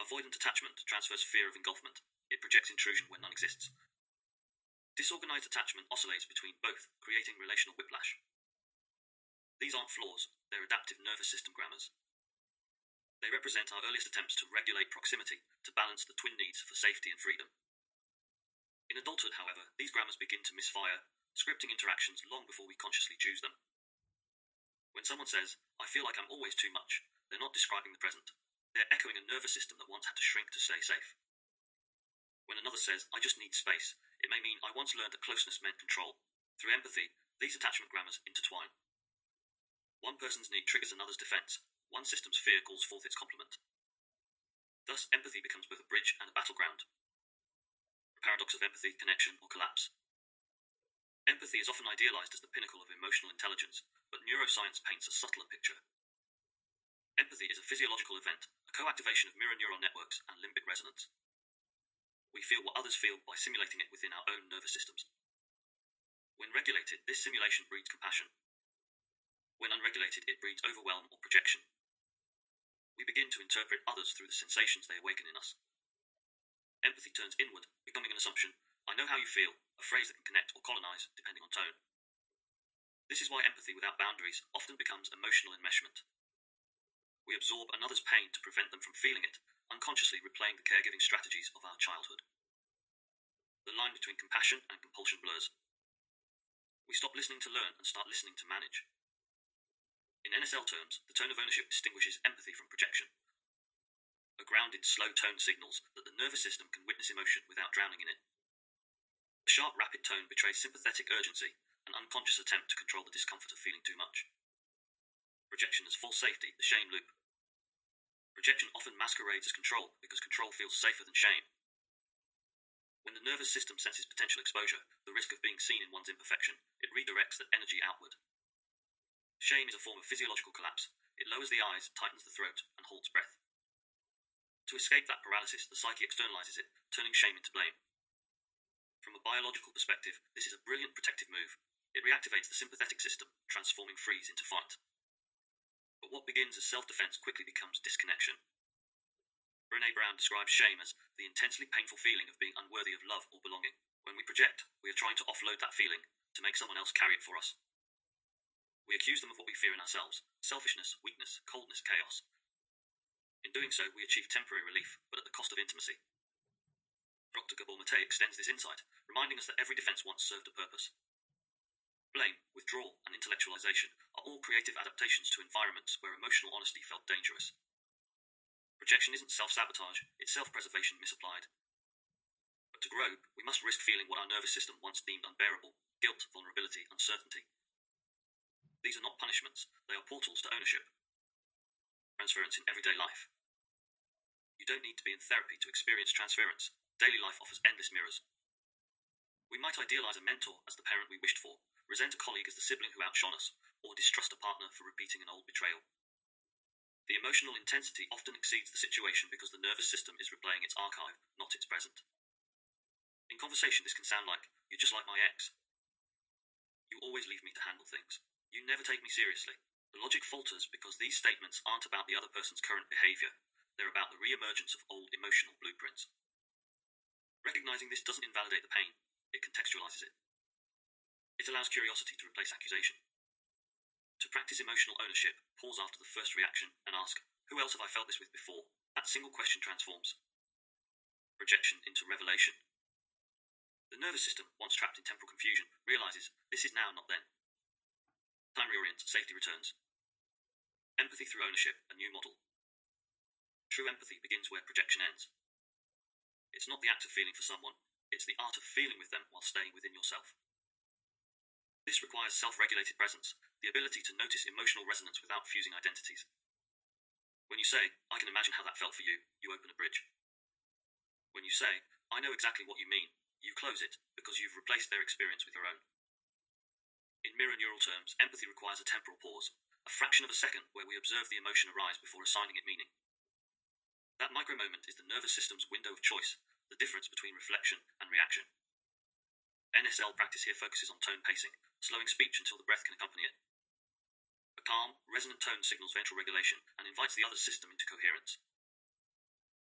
Speaker 1: Avoidant attachment transfers fear of engulfment. It projects intrusion when none exists. Disorganized attachment oscillates between both, creating relational whiplash. These aren't flaws, they're adaptive nervous system grammars. They represent our earliest attempts to regulate proximity, to balance the twin needs for safety and freedom. In adulthood, however, these grammars begin to misfire, scripting interactions long before we consciously choose them. When someone says, "I feel like I'm always too much," they're not describing the present. They're echoing a nervous system that once had to shrink to stay safe. When another says, "I just need space," it may mean, "I once learned that closeness meant control." Through empathy, these attachment grammars intertwine. One person's need triggers another's defense. One system's fear calls forth its complement. Thus, empathy becomes both a bridge and a battleground. The paradox of empathy, connection, or collapse. Empathy is often idealized as the pinnacle of emotional intelligence, but neuroscience paints a subtler picture. Empathy is a physiological event, a co-activation of mirror neural networks and limbic resonance. We feel what others feel by simulating it within our own nervous systems. When regulated, this simulation breeds compassion. When unregulated, it breeds overwhelm or projection. We begin to interpret others through the sensations they awaken in us. Empathy turns inward, becoming an assumption. "I know how you feel," a phrase that can connect or colonize, depending on tone. This is why empathy without boundaries often becomes emotional enmeshment. We absorb another's pain to prevent them from feeling it, unconsciously replaying the caregiving strategies of our childhood. The line between compassion and compulsion blurs. We stop listening to learn and start listening to manage. In NSL terms, the tone of ownership distinguishes empathy from projection. A grounded, slow tone signals that the nervous system can witness emotion without drowning in it. A sharp, rapid tone betrays sympathetic urgency, an unconscious attempt to control the discomfort of feeling too much. Projection as false safety, the shame loop. Projection often masquerades as control because control feels safer than shame. When the nervous system senses potential exposure, the risk of being seen in one's imperfection, it redirects that energy outward. Shame is a form of physiological collapse. It lowers the eyes, tightens the throat, and holds breath. To escape that paralysis, the psyche externalizes it, turning shame into blame. From a biological perspective, this is a brilliant protective move. It reactivates the sympathetic system, transforming freeze into fight. But what begins as self-defense quickly becomes disconnection. Brené Brown describes shame as the intensely painful feeling of being unworthy of love or belonging. When we project, we are trying to offload that feeling, to make someone else carry it for us. We accuse them of what we fear in ourselves: selfishness, weakness, coldness, chaos. In doing so, we achieve temporary relief, but at the cost of intimacy. Dr. Gabor-Mate extends this insight, reminding us that every defense once served a purpose. Blame, withdrawal, and intellectualization are all creative adaptations to environments where emotional honesty felt dangerous. Projection isn't self-sabotage, it's self-preservation misapplied. But to grow, we must risk feeling what our nervous system once deemed unbearable: guilt, vulnerability, uncertainty. These are not punishments, they are portals to ownership. Transference in everyday life. You don't need to be in therapy to experience transference. Daily life offers endless mirrors. We might idealize a mentor as the parent we wished for, resent a colleague as the sibling who outshone us, or distrust a partner for repeating an old betrayal. The emotional intensity often exceeds the situation because the nervous system is replaying its archive, not its present. In conversation, this can sound like, "You're just like my ex. You always leave me to handle things. You never take me seriously." The logic falters because these statements aren't about the other person's current behavior. They're about the re-emergence of old emotional blueprints. Recognizing this doesn't invalidate the pain, it contextualizes it. It allows curiosity to replace accusation. To practice emotional ownership, pause after the first reaction and ask, "Who else have I felt this with before?" That single question transforms projection into revelation. The nervous system, once trapped in temporal confusion, realizes this is now, not then. Time reorients, safety returns. Empathy through ownership, a new model. True empathy begins where projection ends. It's not the act of feeling for someone, it's the art of feeling with them while staying within yourself. This requires self-regulated presence, the ability to notice emotional resonance without fusing identities. When you say, "I can imagine how that felt for you," you open a bridge. When you say, I know exactly what you mean, you close it because you've replaced their experience with your own. In mirror neural terms, empathy requires a temporal pause, a fraction of a second where we observe the emotion arise before assigning it meaning. That micro moment is the nervous system's window of choice, the difference between reflection and reaction. NSL practice here focuses on tone pacing, slowing speech until the breath can accompany it. A calm, resonant tone signals ventral regulation and invites the other system into coherence.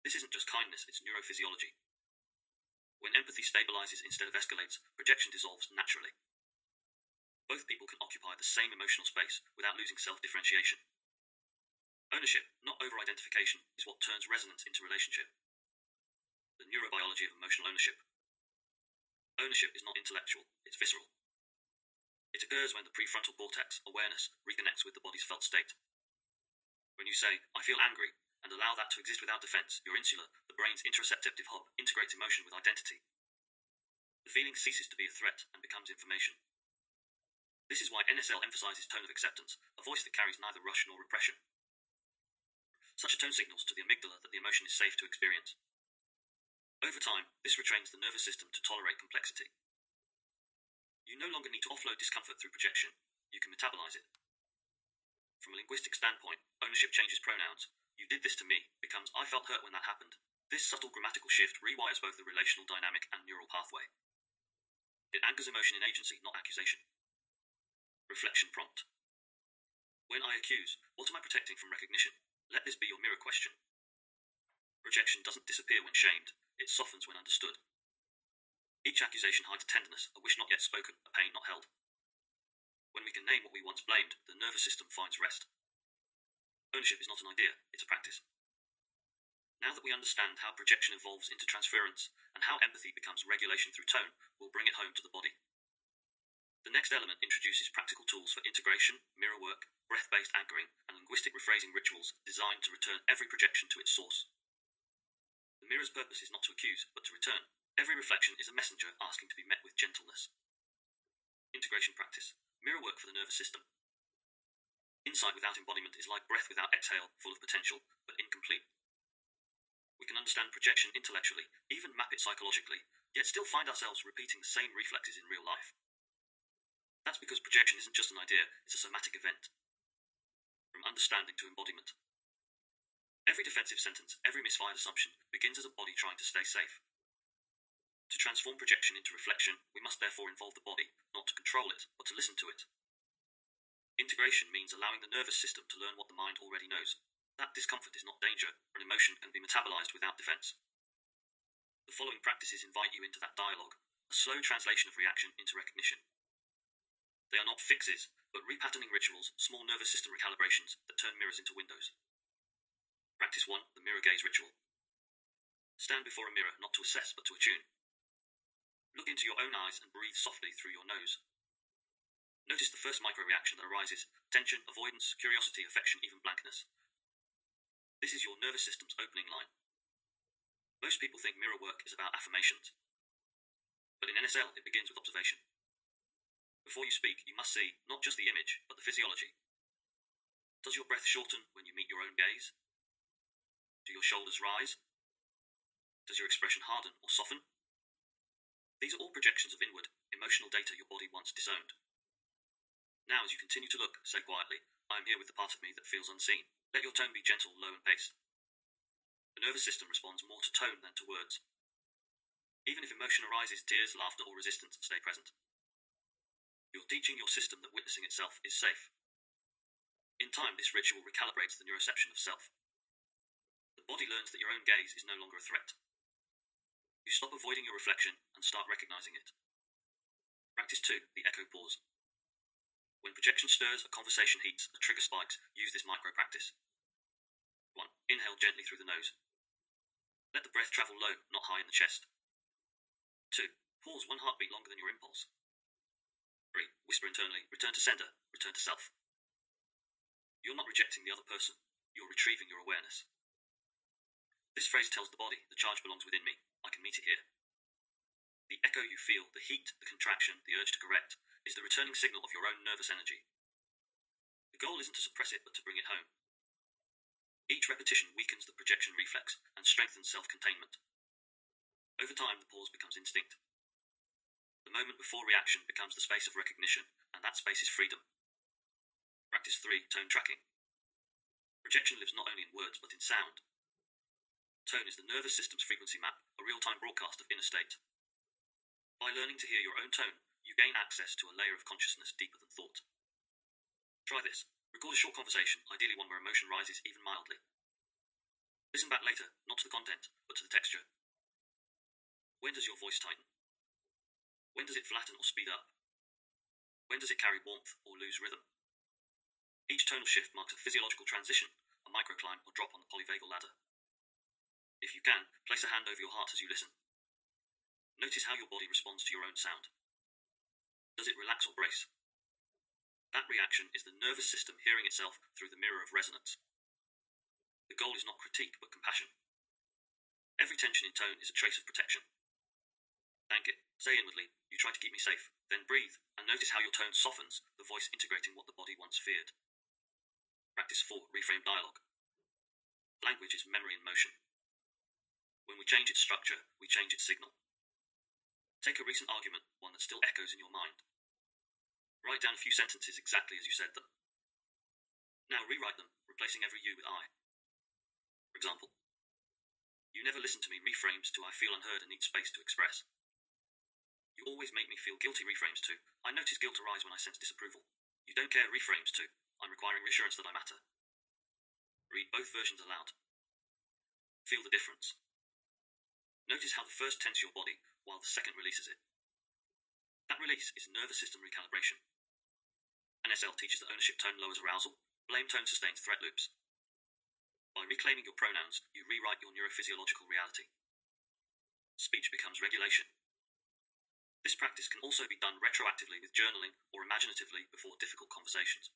Speaker 1: This isn't just kindness, it's neurophysiology. When empathy stabilizes instead of escalates, projection dissolves naturally. Both people can occupy the same emotional space without losing self-differentiation. Ownership, not over-identification, is what turns resonance into relationship. The neurobiology of emotional ownership. Ownership is not intellectual, it's visceral. It occurs when the prefrontal cortex, awareness, reconnects with the body's felt state. When you say, I feel angry, and allow that to exist without defense, your insula, the brain's interoceptive hub, integrates emotion with identity. The feeling ceases to be a threat and becomes information. This is why NSL emphasizes tone of acceptance, a voice that carries neither rush nor repression. Such a tone signals to the amygdala that the emotion is safe to experience. Over time, this retrains the nervous system to tolerate complexity. You no longer need to offload discomfort through projection. You can metabolize it. From a linguistic standpoint, ownership changes pronouns. You did this to me becomes I felt hurt when that happened. This subtle grammatical shift rewires both the relational dynamic and neural pathway. It anchors emotion in agency, not accusation. Reflection prompt. When I accuse, what am I protecting from recognition? Let this be your mirror question. Projection doesn't disappear when shamed. It softens when understood. Each accusation hides tenderness, a wish not yet spoken, a pain not held. When we can name what we once blamed, the nervous system finds rest. Ownership is not an idea, it's a practice. Now that we understand how projection evolves into transference, and how empathy becomes regulation through tone, we'll bring it home to the body. The next element introduces practical tools for integration, mirror work, breath-based anchoring, and linguistic rephrasing rituals designed to return every projection to its source. The mirror's purpose is not to accuse, but to return. Every reflection is a messenger asking to be met with gentleness. Integration practice. Mirror work for the nervous system. Insight without embodiment is like breath without exhale, full of potential, but incomplete. We can understand projection intellectually, even map it psychologically, yet still find ourselves repeating the same reflexes in real life. That's because projection isn't just an idea, it's a somatic event. From understanding to embodiment. Every defensive sentence, every misfired assumption, begins as a body trying to stay safe. To transform projection into reflection, we must therefore involve the body, not to control it, but to listen to it. Integration means allowing the nervous system to learn what the mind already knows. That discomfort is not danger, an emotion can be metabolized without defense. The following practices invite you into that dialogue, a slow translation of reaction into recognition. They are not fixes, but repatterning rituals, small nervous system recalibrations that turn mirrors into windows. Practice 1, the mirror gaze ritual. Stand before a mirror, not to assess, but to attune. Look into your own eyes and breathe softly through your nose. Notice the first micro-reaction that arises, tension, avoidance, curiosity, affection, even blankness. This is your nervous system's opening line. Most people think mirror work is about affirmations. But in NSL, it begins with observation. Before you speak, you must see not just the image, but the physiology. Does your breath shorten when you meet your own gaze? Do your shoulders rise? Does your expression harden or soften? These are all projections of inward, emotional data your body once disowned. Now, as you continue to look, say quietly, I am here with the part of me that feels unseen. Let your tone be gentle, low, and paced. The nervous system responds more to tone than to words. Even if emotion arises, tears, laughter, or resistance, stay present. You're teaching your system that witnessing itself is safe. In time, this ritual recalibrates the neuroception of self. The body learns that your own gaze is no longer a threat. You stop avoiding your reflection and start recognizing it. Practice 2, the echo pause. When projection stirs, a conversation heats, a trigger spikes, use this micro-practice. 1. Inhale gently through the nose. Let the breath travel low, not high in the chest. 2. Pause 1 heartbeat longer than your impulse. 3. Whisper internally, return to center, return to self. You're not rejecting the other person, you're retrieving your awareness. This phrase tells the body, the charge belongs within me, I can meet it here. The echo you feel, the heat, the contraction, the urge to correct, is the returning signal of your own nervous energy. The goal isn't to suppress it, but to bring it home. Each repetition weakens the projection reflex and strengthens self-containment. Over time, the pause becomes instinct. The moment before reaction becomes the space of recognition, and that space is freedom. Practice 3. Tone tracking. Projection lives not only in words, but in sound. Tone is the nervous system's frequency map, a real-time broadcast of inner state. By learning to hear your own tone, you gain access to a layer of consciousness deeper than thought. Try this. Record a short conversation, ideally one where emotion rises even mildly. Listen back later, not to the content, but to the texture. When does your voice tighten? When does it flatten or speed up? When does it carry warmth or lose rhythm? Each tonal shift marks a physiological transition, a microclimb or drop on the polyvagal ladder. If you can, place a hand over your heart as you listen. Notice how your body responds to your own sound. Does it relax or brace? That reaction is the nervous system hearing itself through the mirror of resonance. The goal is not critique, but compassion. Every tension in tone is a trace of protection. Thank it. Say inwardly, you try to keep me safe. Then breathe, and notice how your tone softens, the voice integrating what the body once feared. Practice 4. Reframe dialogue. Language is memory in motion. When we change its structure, we change its signal. Take a recent argument, one that still echoes in your mind. Write down a few sentences exactly as you said them. Now rewrite them, replacing every you with I. For example, you never listen to me reframes to I feel unheard and need space to express. You always make me feel guilty reframes to I notice guilt arise when I sense disapproval. You don't care reframes to I'm requiring reassurance that I matter. Read both versions aloud. Feel the difference. Notice how the first tenses your body while the second releases it. That release is nervous system recalibration. NSL teaches that ownership tone lowers arousal, blame tone sustains threat loops. By reclaiming your pronouns, you rewrite your neurophysiological reality. Speech becomes regulation. This practice can also be done retroactively with journaling or imaginatively before difficult conversations.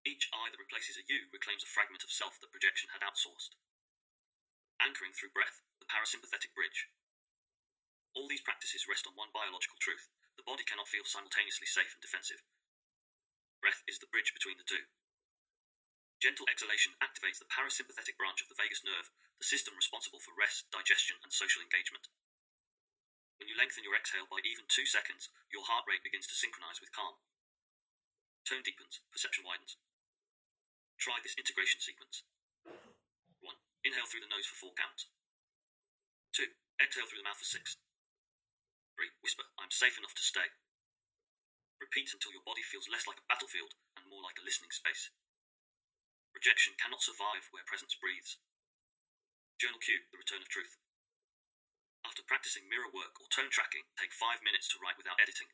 Speaker 1: Each I that replaces a you reclaims a fragment of self that projection had outsourced. Anchoring through breath, the parasympathetic bridge. All these practices rest on one biological truth. The body cannot feel simultaneously safe and defensive. Breath is the bridge between the two. Gentle exhalation activates the parasympathetic branch of the vagus nerve, the system responsible for rest, digestion, and social engagement. When you lengthen your exhale by even 2 seconds, your heart rate begins to synchronize with calm. Tone deepens, perception widens. Try this integration sequence. 1. Inhale through the nose for 4 counts. 2. Exhale through the mouth for 6. 3. Whisper, I'm safe enough to stay. Repeat until your body feels less like a battlefield and more like a listening space. Rejection cannot survive where presence breathes. Journal cue, the return of truth. After practicing mirror work or tone tracking, take 5 minutes to write without editing.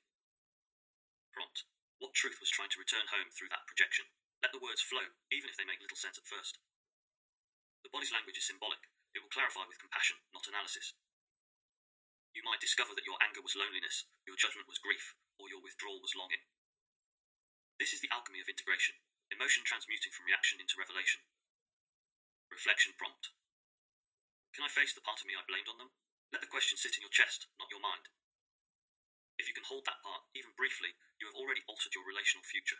Speaker 1: Prompt. What truth was trying to return home through that projection? Let the words flow, even if they make little sense at first. The body's language is symbolic. It will clarify with compassion, not analysis. You might discover that your anger was loneliness, your judgment was grief, or your withdrawal was longing. This is the alchemy of integration, emotion transmuting from reaction into revelation. Reflection prompt. Can I face the part of me I blamed on them? Let the question sit in your chest, not your mind. If you can hold that part, even briefly, you have already altered your relational future.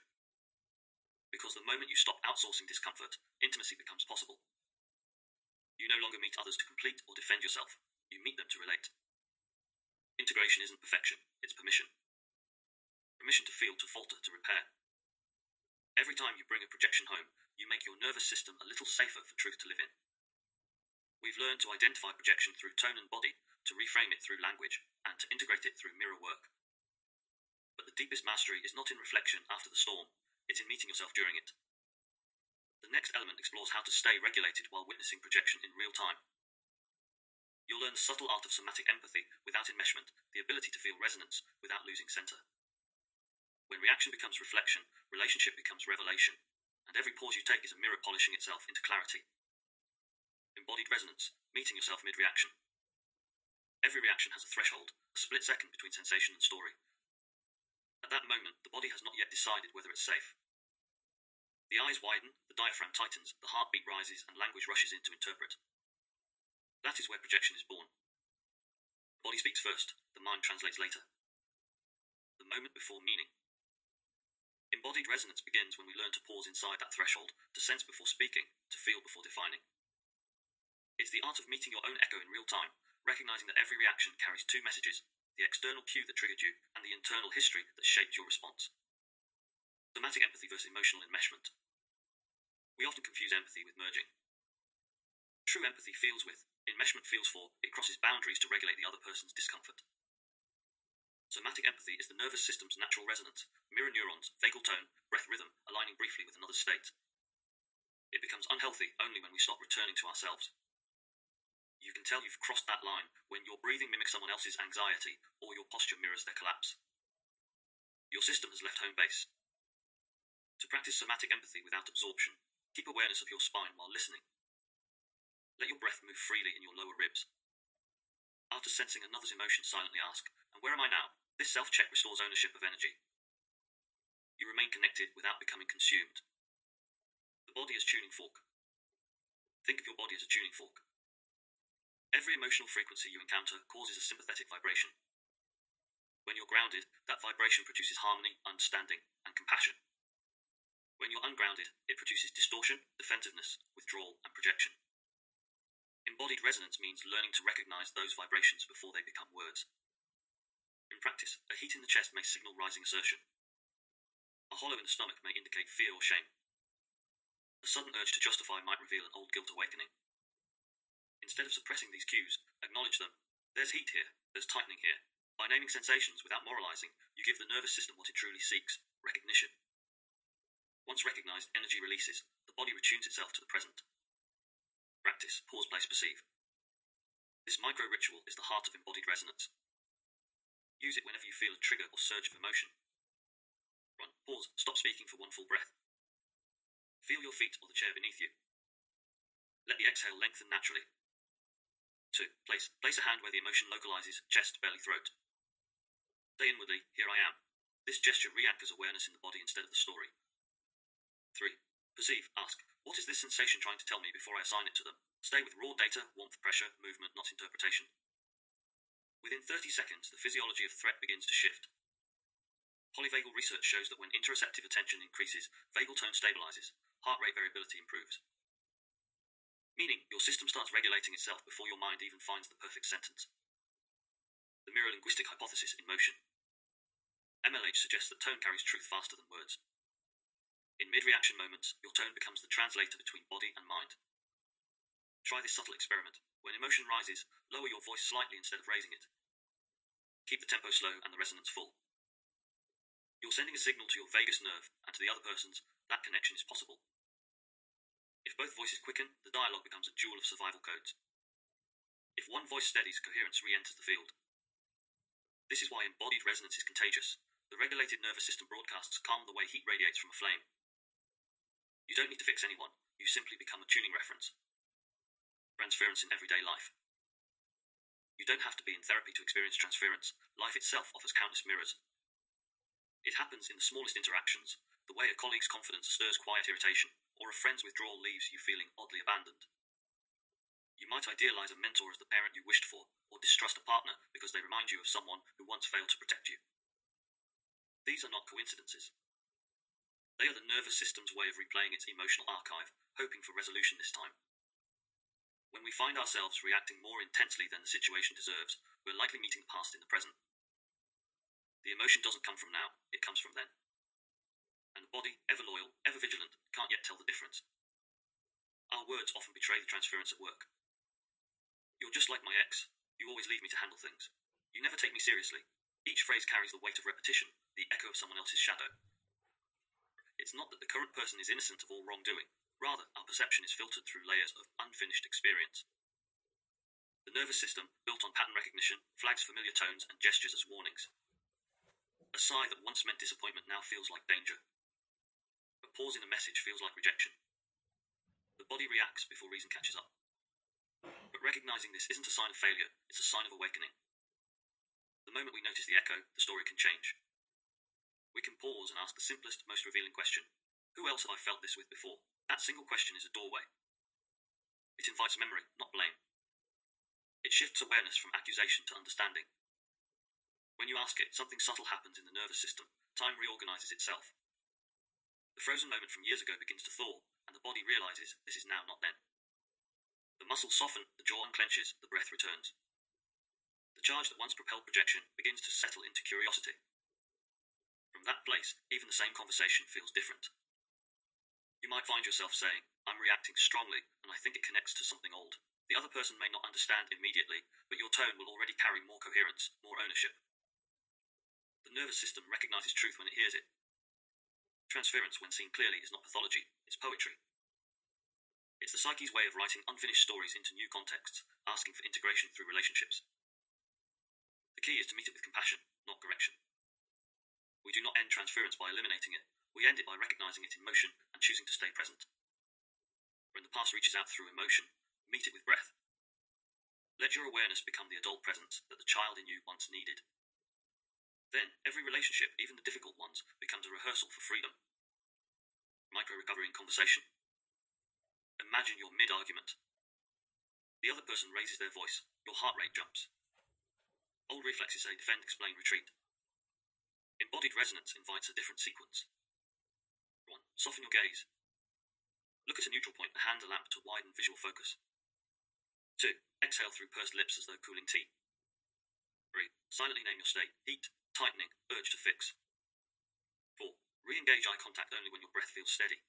Speaker 1: Because the moment you stop outsourcing discomfort, intimacy becomes possible. You no longer meet others to complete or defend yourself. You meet them to relate. Integration isn't perfection, it's permission. Permission to feel, to falter, to repair. Every time you bring a projection home, you make your nervous system a little safer for truth to live in. We've learned to identify projection through tone and body, to reframe it through language, and to integrate it through mirror work. But the deepest mastery is not in reflection after the storm, it's in meeting yourself during it. The next element explores how to stay regulated while witnessing projection in real time. You'll learn the subtle art of somatic empathy without enmeshment, the ability to feel resonance without losing center. When reaction becomes reflection, relationship becomes revelation, and every pause you take is a mirror polishing itself into clarity. Embodied resonance, meeting yourself mid-reaction. Every reaction has a threshold, a split second between sensation and story. At that moment, the body has not yet decided whether it's safe. The eyes widen, the diaphragm tightens, the heartbeat rises, and language rushes in to interpret. That is where projection is born. The body speaks first, the mind translates later. The moment before meaning. Embodied resonance begins when we learn to pause inside that threshold, to sense before speaking, to feel before defining. It's the art of meeting your own echo in real time, recognizing that every reaction carries two messages: the external cue that triggered you, and the internal history that shaped your response. Somatic empathy versus emotional enmeshment. We often confuse empathy with merging. True empathy feels with, enmeshment feels for, it crosses boundaries to regulate the other person's discomfort. Somatic empathy is the nervous system's natural resonance, mirror neurons, vagal tone, breath rhythm, aligning briefly with another state. It becomes unhealthy only when we stop returning to ourselves. You can tell you've crossed that line when your breathing mimics someone else's anxiety or your posture mirrors their collapse. Your system has left home base. To practice somatic empathy without absorption, keep awareness of your spine while listening. Let your breath move freely in your lower ribs. After sensing another's emotion, silently ask, "And where am I now?" This self-check restores ownership of energy. You remain connected without becoming consumed. The body as tuning fork. Think of your body as a tuning fork. Every emotional frequency you encounter causes a sympathetic vibration. When you're grounded, that vibration produces harmony, understanding, and compassion. When you're ungrounded, it produces distortion, defensiveness, withdrawal, and projection. Embodied resonance means learning to recognize those vibrations before they become words. In practice, a heat in the chest may signal rising assertion. A hollow in the stomach may indicate fear or shame. A sudden urge to justify might reveal an old guilt awakening. Instead of suppressing these cues, acknowledge them. There's heat here, there's tightening here. By naming sensations without moralizing, you give the nervous system what it truly seeks: recognition. Once recognized, energy releases. The body retunes itself to the present. Practice, pause, place, perceive. This micro-ritual is the heart of embodied resonance. Use it whenever you feel a trigger or surge of emotion. 1. Pause, stop speaking for one full breath. Feel your feet or the chair beneath you. Let the exhale lengthen naturally. 2. Place a hand where the emotion localizes: chest, belly, throat. Say inwardly, "Here I am." This gesture re-anchors awareness in the body instead of the story. 3. Perceive, ask, "What is this sensation trying to tell me?" before I assign it to them. Stay with raw data, warmth, pressure, movement, not interpretation. Within 30 seconds, the physiology of threat begins to shift. Polyvagal research shows that when interoceptive attention increases, vagal tone stabilizes, heart rate variability improves. Meaning, your system starts regulating itself before your mind even finds the perfect sentence. The mirror linguistic hypothesis in motion. MLH suggests that tone carries truth faster than words. In mid-reaction moments, your tone becomes the translator between body and mind. Try this subtle experiment. When emotion rises, lower your voice slightly instead of raising it. Keep the tempo slow and the resonance full. You're sending a signal to your vagus nerve, and to the other person's, that connection is possible. If both voices quicken, the dialogue becomes a jewel of survival codes. If one voice steadies, coherence re-enters the field. This is why embodied resonance is contagious. The regulated nervous system broadcasts calm the way heat radiates from a flame. You don't need to fix anyone, you simply become a tuning reference. Transference in everyday life. You don't have to be in therapy to experience transference. Life itself offers countless mirrors. It happens in the smallest interactions, the way a colleague's confidence stirs quiet irritation, or a friend's withdrawal leaves you feeling oddly abandoned. You might idealize a mentor as the parent you wished for, or distrust a partner because they remind you of someone who once failed to protect you. These are not coincidences. They are the nervous system's way of replaying its emotional archive, hoping for resolution this time. When we find ourselves reacting more intensely than the situation deserves, we're likely meeting the past in the present. The emotion doesn't come from now, it comes from then. And the body, ever loyal, ever vigilant, can't yet tell the difference. Our words often betray the transference at work. "You're just like my ex. You always leave me to handle things. You never take me seriously." Each phrase carries the weight of repetition, the echo of someone else's shadow. It's not that the current person is innocent of all wrongdoing. Rather, our perception is filtered through layers of unfinished experience. The nervous system, built on pattern recognition, flags familiar tones and gestures as warnings. A sigh that once meant disappointment now feels like danger. A pause in a message feels like rejection. The body reacts before reason catches up. But recognizing this isn't a sign of failure, it's a sign of awakening. The moment we notice the echo, the story can change. We can pause and ask the simplest, most revealing question: who else have I felt this with before? That single question is a doorway. It invites memory, not blame. It shifts awareness from accusation to understanding. When you ask it, something subtle happens in the nervous system. Time reorganizes itself. The frozen moment from years ago begins to thaw, and the body realizes this is now, not then. The muscles soften, the jaw unclenches, the breath returns. The charge that once propelled projection begins to settle into curiosity. From that place, even the same conversation feels different. You might find yourself saying, "I'm reacting strongly, and I think it connects to something old." The other person may not understand immediately, but your tone will already carry more coherence, more ownership. The nervous system recognizes truth when it hears it. Transference, when seen clearly, is not pathology, it's poetry. It's the psyche's way of writing unfinished stories into new contexts, asking for integration through relationships. The key is to meet it with compassion, not correction. We do not end transference by eliminating it. We end it by recognizing it in motion and choosing to stay present. When the past reaches out through emotion, meet it with breath. Let your awareness become the adult presence that the child in you once needed. Then, every relationship, even the difficult ones, becomes a rehearsal for freedom. Micro-recovery in conversation. Imagine you're mid-argument. The other person raises their voice. Your heart rate jumps. Old reflexes say defend, explain, retreat. Embodied resonance invites a different sequence. 1. Soften your gaze. Look at a neutral point and hand the lamp to widen visual focus. 2. Exhale through pursed lips as though cooling tea. 3. Silently name your state: heat, tightening, urge to fix. 4. Re-engage eye contact only when your breath feels steady.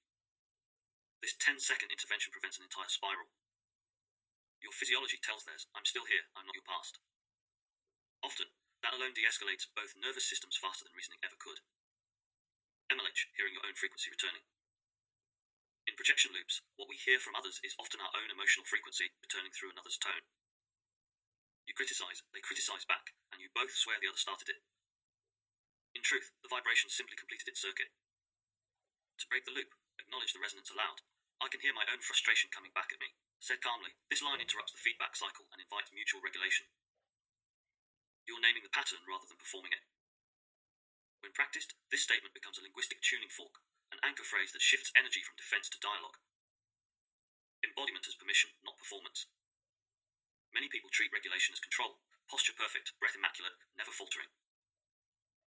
Speaker 1: This 10-second intervention prevents an entire spiral. Your physiology tells theirs, "I'm still here, I'm not your past." Often, that alone de-escalates both nervous systems faster than reasoning ever could. MLH, hearing your own frequency returning. In projection loops, what we hear from others is often our own emotional frequency returning through another's tone. You criticize, they criticize back, and you both swear the other started it. In truth, the vibration simply completed its circuit. To break the loop, acknowledge the resonance aloud. "I can hear my own frustration coming back at me." Said calmly, this line interrupts the feedback cycle and invites mutual regulation. You're naming the pattern rather than performing it. When practiced, this statement becomes a linguistic tuning fork, an anchor phrase that shifts energy from defense to dialogue. Embodiment as permission, not performance. Many people treat regulation as control, posture perfect, breath immaculate, never faltering.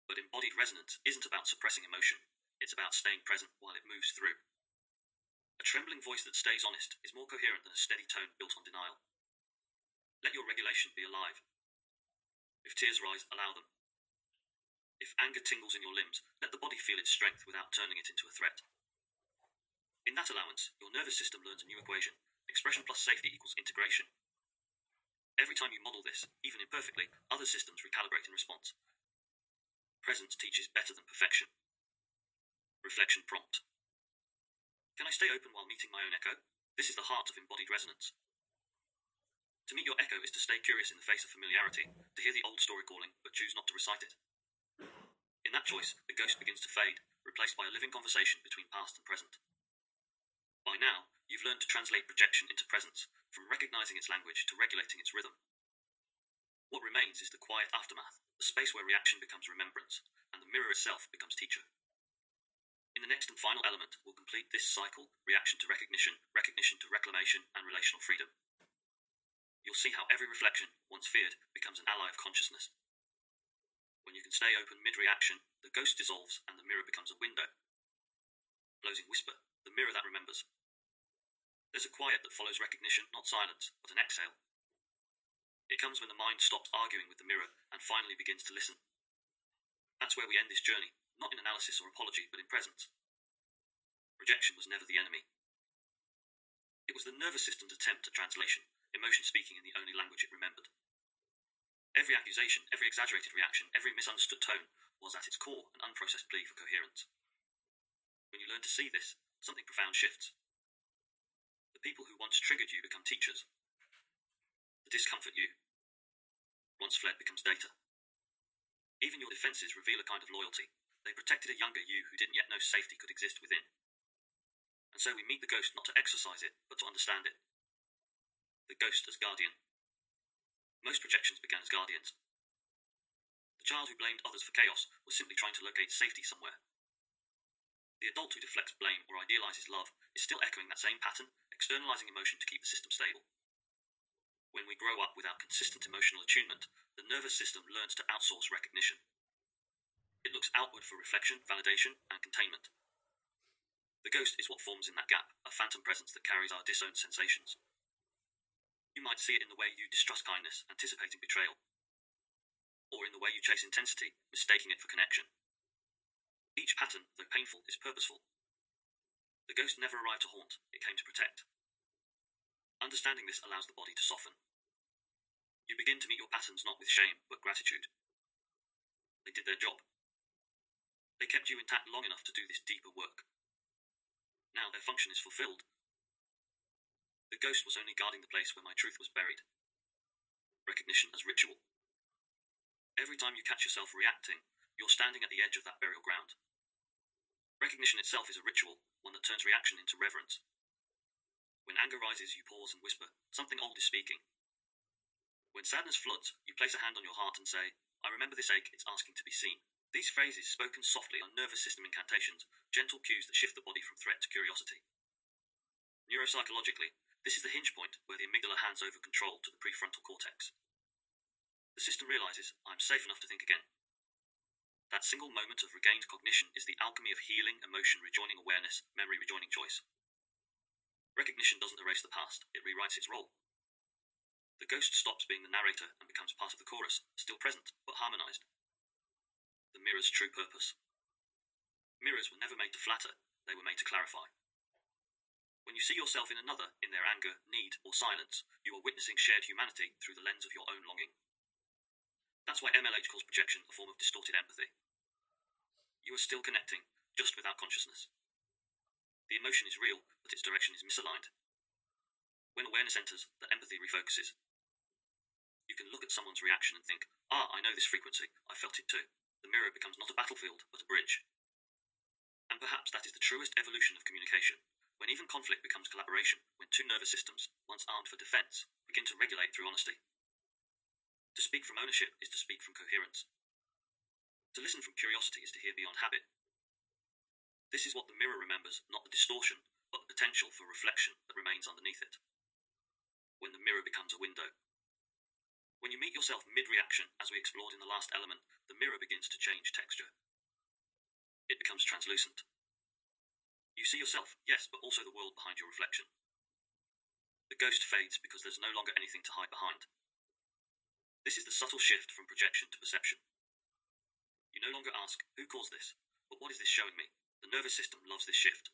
Speaker 1: But embodied resonance isn't about suppressing emotion, it's about staying present while it moves through. A trembling voice that stays honest is more coherent than a steady tone built on denial. Let your regulation be alive. If tears rise, allow them. If anger tingles in your limbs, let the body feel its strength without turning it into a threat. In that allowance, your nervous system learns a new equation: expression plus safety equals integration. Every time you model this, even imperfectly, other systems recalibrate in response. Presence teaches better than perfection. Reflection prompt. Can I stay open while meeting my own echo? This is the heart of embodied resonance. To meet your echo is to stay curious in the face of familiarity, to hear the old story calling, but choose not to recite it. In that choice, the ghost begins to fade, replaced by a living conversation between past and present. By now, you've learned to translate projection into presence, from recognizing its language to regulating its rhythm. What remains is the quiet aftermath, the space where reaction becomes remembrance, and the mirror itself becomes teacher. In the next and final element, we'll complete this cycle: reaction to recognition, recognition to reclamation, and relational freedom. You'll see how every reflection, once feared, becomes an ally of consciousness. When you can stay open mid-reaction, the ghost dissolves and the mirror becomes a window. Closing whisper, the mirror that remembers. There's a quiet that follows recognition, not silence, but an exhale. It comes when the mind stops arguing with the mirror and finally begins to listen. That's where we end this journey, not in analysis or apology, but in presence. Rejection was never the enemy. It was the nervous system's attempt at translation, emotion speaking in the only language it remembered. Every accusation, every exaggerated reaction, every misunderstood tone was at its core an unprocessed plea for coherence. When you learn to see this, something profound shifts. The people who once triggered you become teachers. The discomfort you once fled becomes data. Even your defenses reveal a kind of loyalty. They protected a younger you who didn't yet know safety could exist within. And so we meet the ghost not to exercise it, but to understand it. The ghost as guardian. Most projections began as guardians. The child who blamed others for chaos was simply trying to locate safety somewhere. The adult who deflects blame or idealizes love is still echoing that same pattern, externalizing emotion to keep the system stable. When we grow up without consistent emotional attunement, the nervous system learns to outsource recognition. It looks outward for reflection, validation, and containment. The ghost is what forms in that gap, a phantom presence that carries our disowned sensations. You might see it in the way you distrust kindness, anticipating betrayal. or in the way you chase intensity, mistaking it for connection. Each pattern, though painful, is purposeful. The ghost never arrived to haunt, it came to protect. Understanding this allows the body to soften. You begin to meet your patterns not with shame, but gratitude. They did their job. They kept you intact long enough to do this deeper work. Now their function is fulfilled. The ghost was only guarding the place where my truth was buried. Recognition as ritual. Every time you catch yourself reacting, you're standing at the edge of that burial ground. Recognition itself is a ritual, one that turns reaction into reverence. When anger rises, you pause and whisper, something old is speaking. When sadness floods, you place a hand on your heart and say, I remember this ache, it's asking to be seen. These phrases, spoken softly, are nervous system incantations, gentle cues that shift the body from threat to curiosity. Neuropsychologically, this is the hinge point where the amygdala hands over control to the prefrontal cortex. The system realizes, I'm safe enough to think again. That single moment of regained cognition is the alchemy of healing, emotion rejoining awareness, memory rejoining choice. Recognition doesn't erase the past, it rewrites its role. The ghost stops being the narrator and becomes part of the chorus, still present, but harmonized. The mirror's true purpose. Mirrors were never made to flatter, they were made to clarify. When you see yourself in another, in their anger, need, or silence, you are witnessing shared humanity through the lens of your own longing. That's why MLH calls projection a form of distorted empathy. You are still connecting, just without consciousness. The emotion is real, but its direction is misaligned. When awareness enters, the empathy refocuses. You can look at someone's reaction and think, I know this frequency, I felt it too. The mirror becomes not a battlefield, but a bridge. And perhaps that is the truest evolution of communication, when even conflict becomes collaboration, when two nervous systems, once armed for defense, begin to regulate through honesty. To speak from ownership is to speak from coherence. To listen from curiosity is to hear beyond habit. This is what the mirror remembers, not the distortion, but the potential for reflection that remains underneath it. When the mirror becomes a window. When you meet yourself mid-reaction, as we explored in the last element, the mirror begins to change texture. It becomes translucent. You see yourself, yes, but also the world behind your reflection. The ghost fades because there's no longer anything to hide behind. This is the subtle shift from projection to perception. You no longer ask, who caused this? But what is this showing me? The nervous system loves this shift.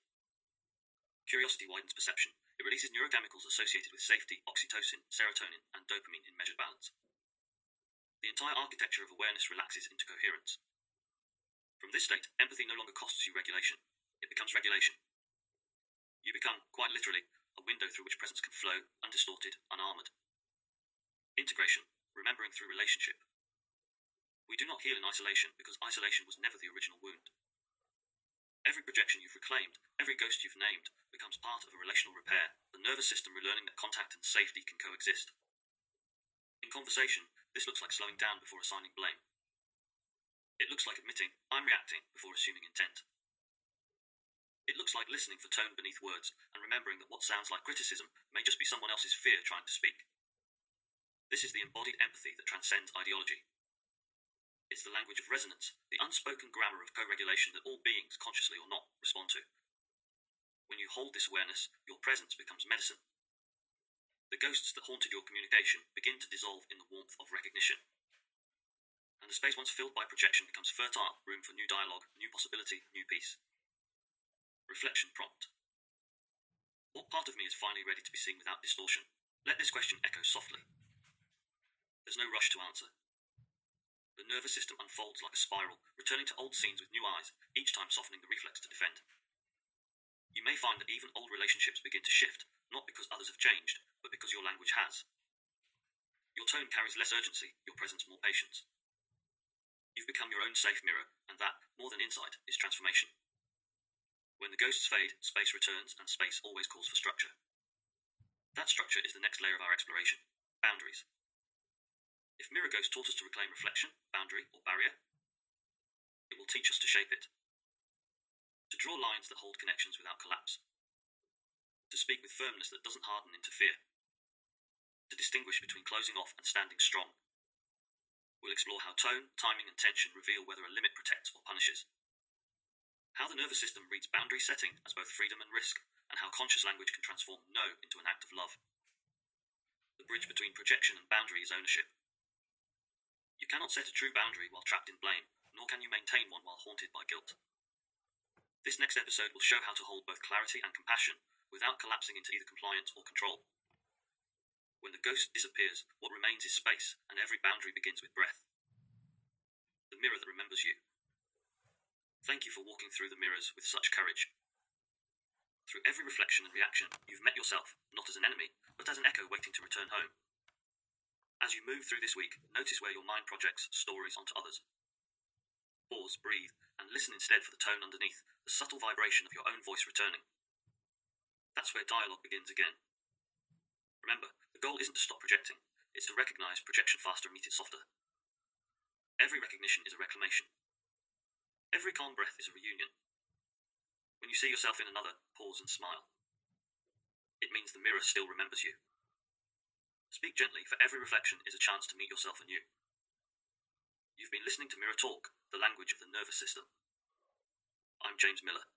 Speaker 1: Curiosity widens perception. It releases neurochemicals associated with safety, oxytocin, serotonin, and dopamine in measured balance. The entire architecture of awareness relaxes into coherence. From this state, empathy no longer costs you regulation. It becomes regulation. You become, quite literally, a window through which presence can flow, undistorted, unarmored. Integration, remembering through relationship. We do not heal in isolation because isolation was never the original wound. Every projection you've reclaimed, every ghost you've named, becomes part of a relational repair, the nervous system relearning that contact and safety can coexist. In conversation, this looks like slowing down before assigning blame. It looks like admitting, I'm reacting, before assuming intent. It looks like listening for tone beneath words, and remembering that what sounds like criticism may just be someone else's fear trying to speak. This is the embodied empathy that transcends ideology. It's the language of resonance, the unspoken grammar of co-regulation that all beings, consciously or not, respond to. When you hold this awareness, your presence becomes medicine. The ghosts that haunted your communication begin to dissolve in the warmth of recognition. And the space once filled by projection becomes fertile, room for new dialogue, new possibility, new peace. Reflection prompt. What part of me is finally ready to be seen without distortion? Let this question echo softly. There's no rush to answer. The nervous system unfolds like a spiral, returning to old scenes with new eyes, each time softening the reflex to defend. You may find that even old relationships begin to shift, not because others have changed, but because your language has. Your tone carries less urgency, your presence more patience. You've become your own safe mirror, and that, more than insight, is transformation. When the ghosts fade, space returns, and space always calls for structure. That structure is the next layer of our exploration. Boundaries. If Mirror Ghost taught us to reclaim reflection, boundary, or barrier, it will teach us to shape it. To draw lines that hold connections without collapse. To speak with firmness that doesn't harden into fear. To distinguish between closing off and standing strong. We'll explore how tone, timing, and tension reveal whether a limit protects or punishes. How the nervous system reads boundary setting as both freedom and risk, and how conscious language can transform no into an act of love. The bridge between projection and boundary is ownership. You cannot set a true boundary while trapped in blame, nor can you maintain one while haunted by guilt. This next episode will show how to hold both clarity and compassion without collapsing into either compliance or control. When the ghost disappears, what remains is space, and every boundary begins with breath. The mirror that remembers you. Thank you for walking through the mirrors with such courage. Through every reflection and reaction, you've met yourself, not as an enemy, but as an echo waiting to return home. As you move through this week, notice where your mind projects stories onto others. Pause, breathe, and listen instead for the tone underneath, the subtle vibration of your own voice returning. That's where dialogue begins again. Remember, the goal isn't to stop projecting, it's to recognize projection faster and meet it softer. Every recognition is a reclamation. Every calm breath is a reunion. When you see yourself in another, pause and smile. It means the mirror still remembers you. Speak gently, for every reflection is a chance to meet yourself anew. You've been listening to Mirror Talk, the language of the nervous system. I'm James Miller.